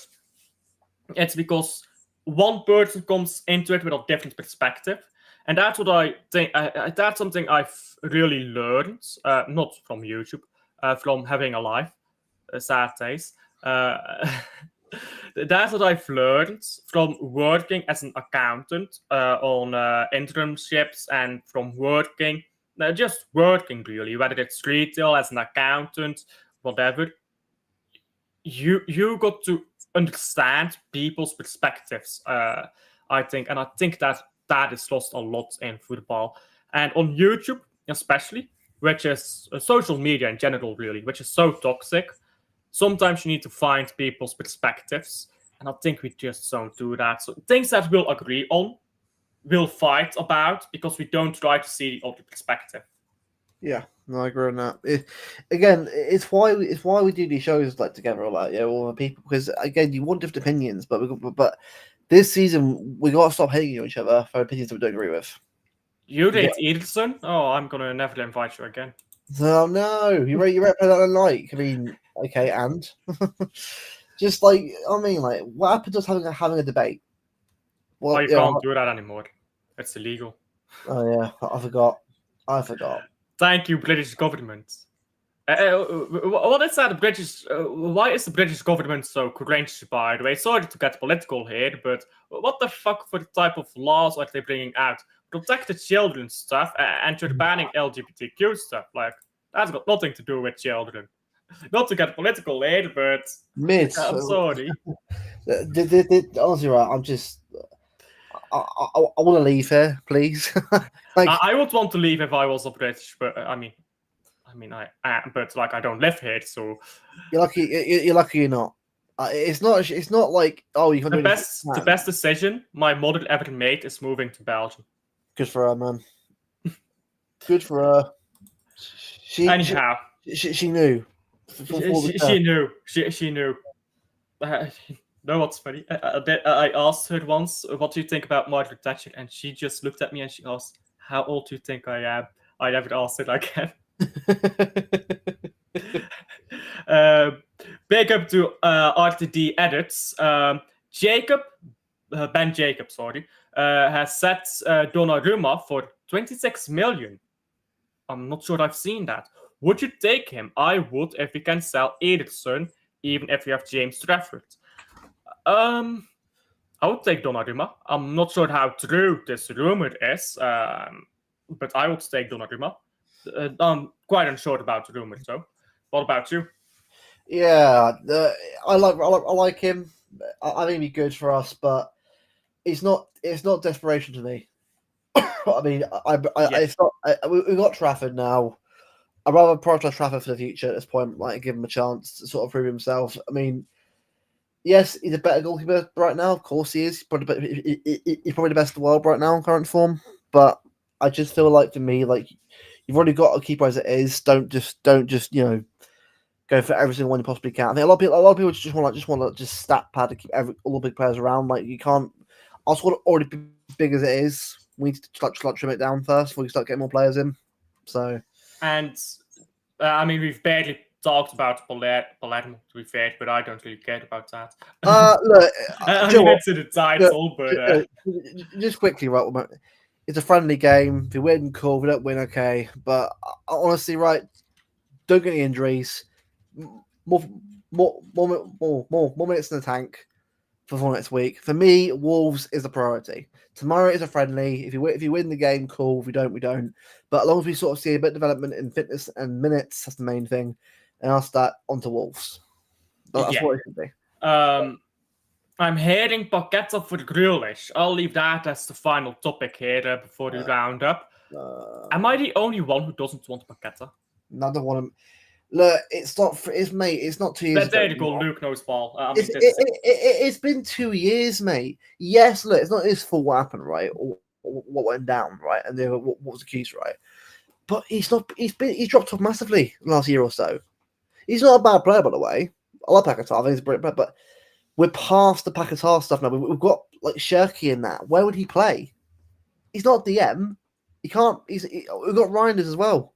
it's because one person comes into it with a different perspective. And that's what I think. That's something I've really learned, not from YouTube, from having a life, sad days. That's what I've learned from working as an accountant on internships, and from working, just working really, whether it's retail, as an accountant, whatever. You got to understand people's perspectives, I think, and I think that is lost a lot in football, and on YouTube especially, which is social media in general, really, which is so toxic. Sometimes you need to find people's perspectives, and I think we just don't do that. So things that we'll agree on, we'll fight about, because we don't try to see the other perspective. Yeah, no, I agree on that. It's why we do these shows like together, like all the people, because again, you want different opinions, but this season we gotta stop hating each other for opinions that we don't agree with. You rate Ederson? Oh, I'm gonna never invite you again. Oh no, you rate play that I like. I mean, okay, and just like like, what happened to us having a debate? Well, you can't do that anymore. It's illegal. Oh yeah, I forgot. Thank you, British government. What is that, British? Why is the British government so cringe, by the way? Sorry to get political here, but what the fuck for the type of laws are they bringing out? Protect the children stuff, and you're banning LGBTQ stuff. Like, that's got nothing to do with children. Not to get political here, but I'm sorry. Honestly, right, I'm just. I want to leave here, please. I would want to leave if I was a British, but I mean, but like, I don't live here, so you're lucky. You're lucky you're not. It's not like, oh, you can do the best decision my mother ever made is moving to Belgium. Good for her, man. Good for her. She Anyhow, she knew. she knew. She knew. No, what's funny? I asked her once, "What do you think about Margaret Thatcher?" And she just looked at me and she asked, "How old do you think I am?" I never asked it again. Big up to RTD Edits. Ben Jacob, sorry, has set Donnarumma for 26 million. I'm not sure I've seen that. Would you take him? I would if we can sell Ederson, even if we have James Trafford. I would take Donnarumma. I'm not sure how true this rumor is, but I would take Donnarumma. I'm quite unsure about the rumor, though. What about you? Yeah, I like him. I think he'd be good for us, but it's not desperation to me. I mean, it's not. We've got Trafford now. I'd rather prioritise Trafford for the future at this point. Like, give him a chance to sort of prove himself. I mean, yes, he's a better goalkeeper right now. Of course, he is. He's probably the best in the world right now in current form. But I just feel like, for me, like, you've already got a keeper as it is. Don't just go for every single one you possibly can. I think a lot of people just want to stat pad to keep all the big players around. Like, you can't. Our squad already big as it is. We need to trim it down first before we start getting more players in. So, and I mean, we've barely talked about Palermo, to be fair, but I don't really care about that. Look, I mean, it's in the title, but just quickly, right? It's a friendly game. If we win, cool. If we don't win, okay. But honestly, right, don't get any injuries. More minutes in the tank for next week. For me, Wolves is a priority. Tomorrow is a friendly. If you win the game, cool. If we don't, we don't. But as long as we sort of see a bit of development in fitness and minutes, that's the main thing. And I'll start onto Wolves. That's what it should be. I'm hearing Paqueta for Grealish. I'll leave that as the final topic here before we round up. Am I the only one who doesn't want Paqueta? Another one. Look, it's not. It's mate. It's not 2 years. There you go. Luke knows ball. I mean, it's been 2 years, mate. Yes, look, it's not his fault what happened, right? Or what went down, right? And then what was accused, right? But he's not. He's dropped off massively last year or so. He's not a bad player, by the way. I love Paquetá. I think he's a brilliant player, but we're past the Paquetá stuff now. We've got like Shirky in that. Where would he play? He's not DM. He can't. We've got Reinders as well.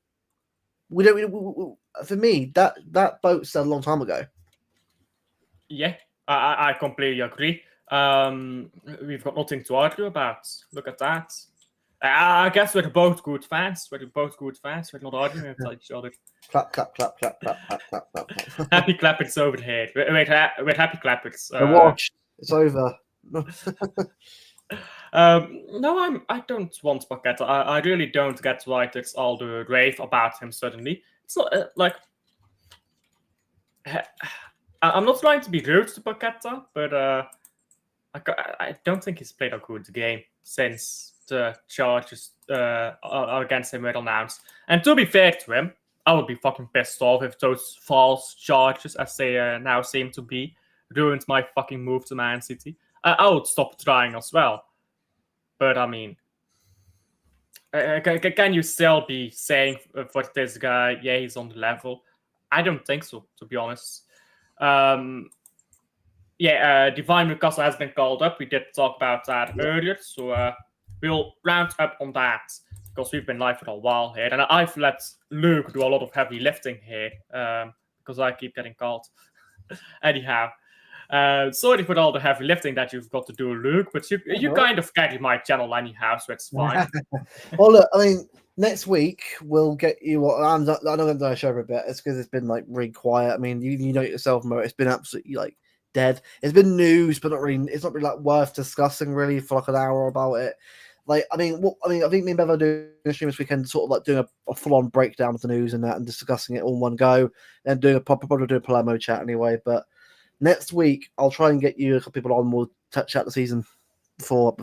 We don't. For me, that boat sailed a long time ago. Yeah, I completely agree. We've got nothing to argue about. Look at that. I guess we're both good fans. We're not arguing with each other. Clap, clap, clap, clap, clap, clap, clap, clap. Happy clappers over here. We're happy clappers. The watch. It's over. No, I don't want Paqueta. I really don't get why there's all the rave about him suddenly. It's not like I'm not trying to be rude to Paqueta, but I don't think he's played a good game since the charges against him were announced. And to be fair to him, I would be fucking pissed off if those false charges, as they now seem to be, ruined my fucking move to Man City. I would stop trying as well. But I mean, can you still be saying for this guy, yeah, he's on the level? I don't think so, to be honest. Divine Newcastle has been called up. We did talk about that earlier, so we'll round up on that because we've been live for a while here, and I've let Luke do a lot of heavy lifting here because I keep getting called. Anyhow. Sorry for all the heavy lifting that you've got to do, Luke, but you kind of carry my channel anyhow, so it's fine. Well, look, I mean, next week we'll get you. I'm not going to do a show for a bit. It's because it's been like really quiet. I mean, you know it yourself, Mo. It's been absolutely like dead. It's been news, but not really. It's not really like worth discussing really for like an hour about it. Like, I think me and Bev are doing a stream this weekend, sort of like doing a full-on breakdown of the news and that, and discussing it all in one go, and doing probably do a Palermo chat anyway, but. Next week, I'll try and get you a couple people on. We'll touch out the season before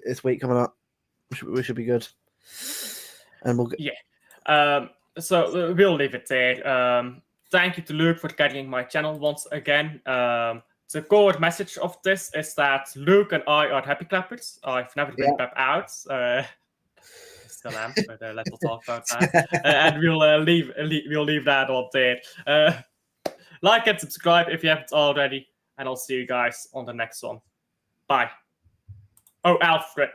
this week coming up. We should be good. And we'll so we'll leave it there. Thank you to Luke for carrying my channel once again. The core message of this is that Luke and I are happy clappers. I've never been clapped out. still am, but let's not talk about that. And we'll leave that on there. Like and subscribe if you haven't already, and I'll see you guys on the next one. Bye. Oh, Alfred.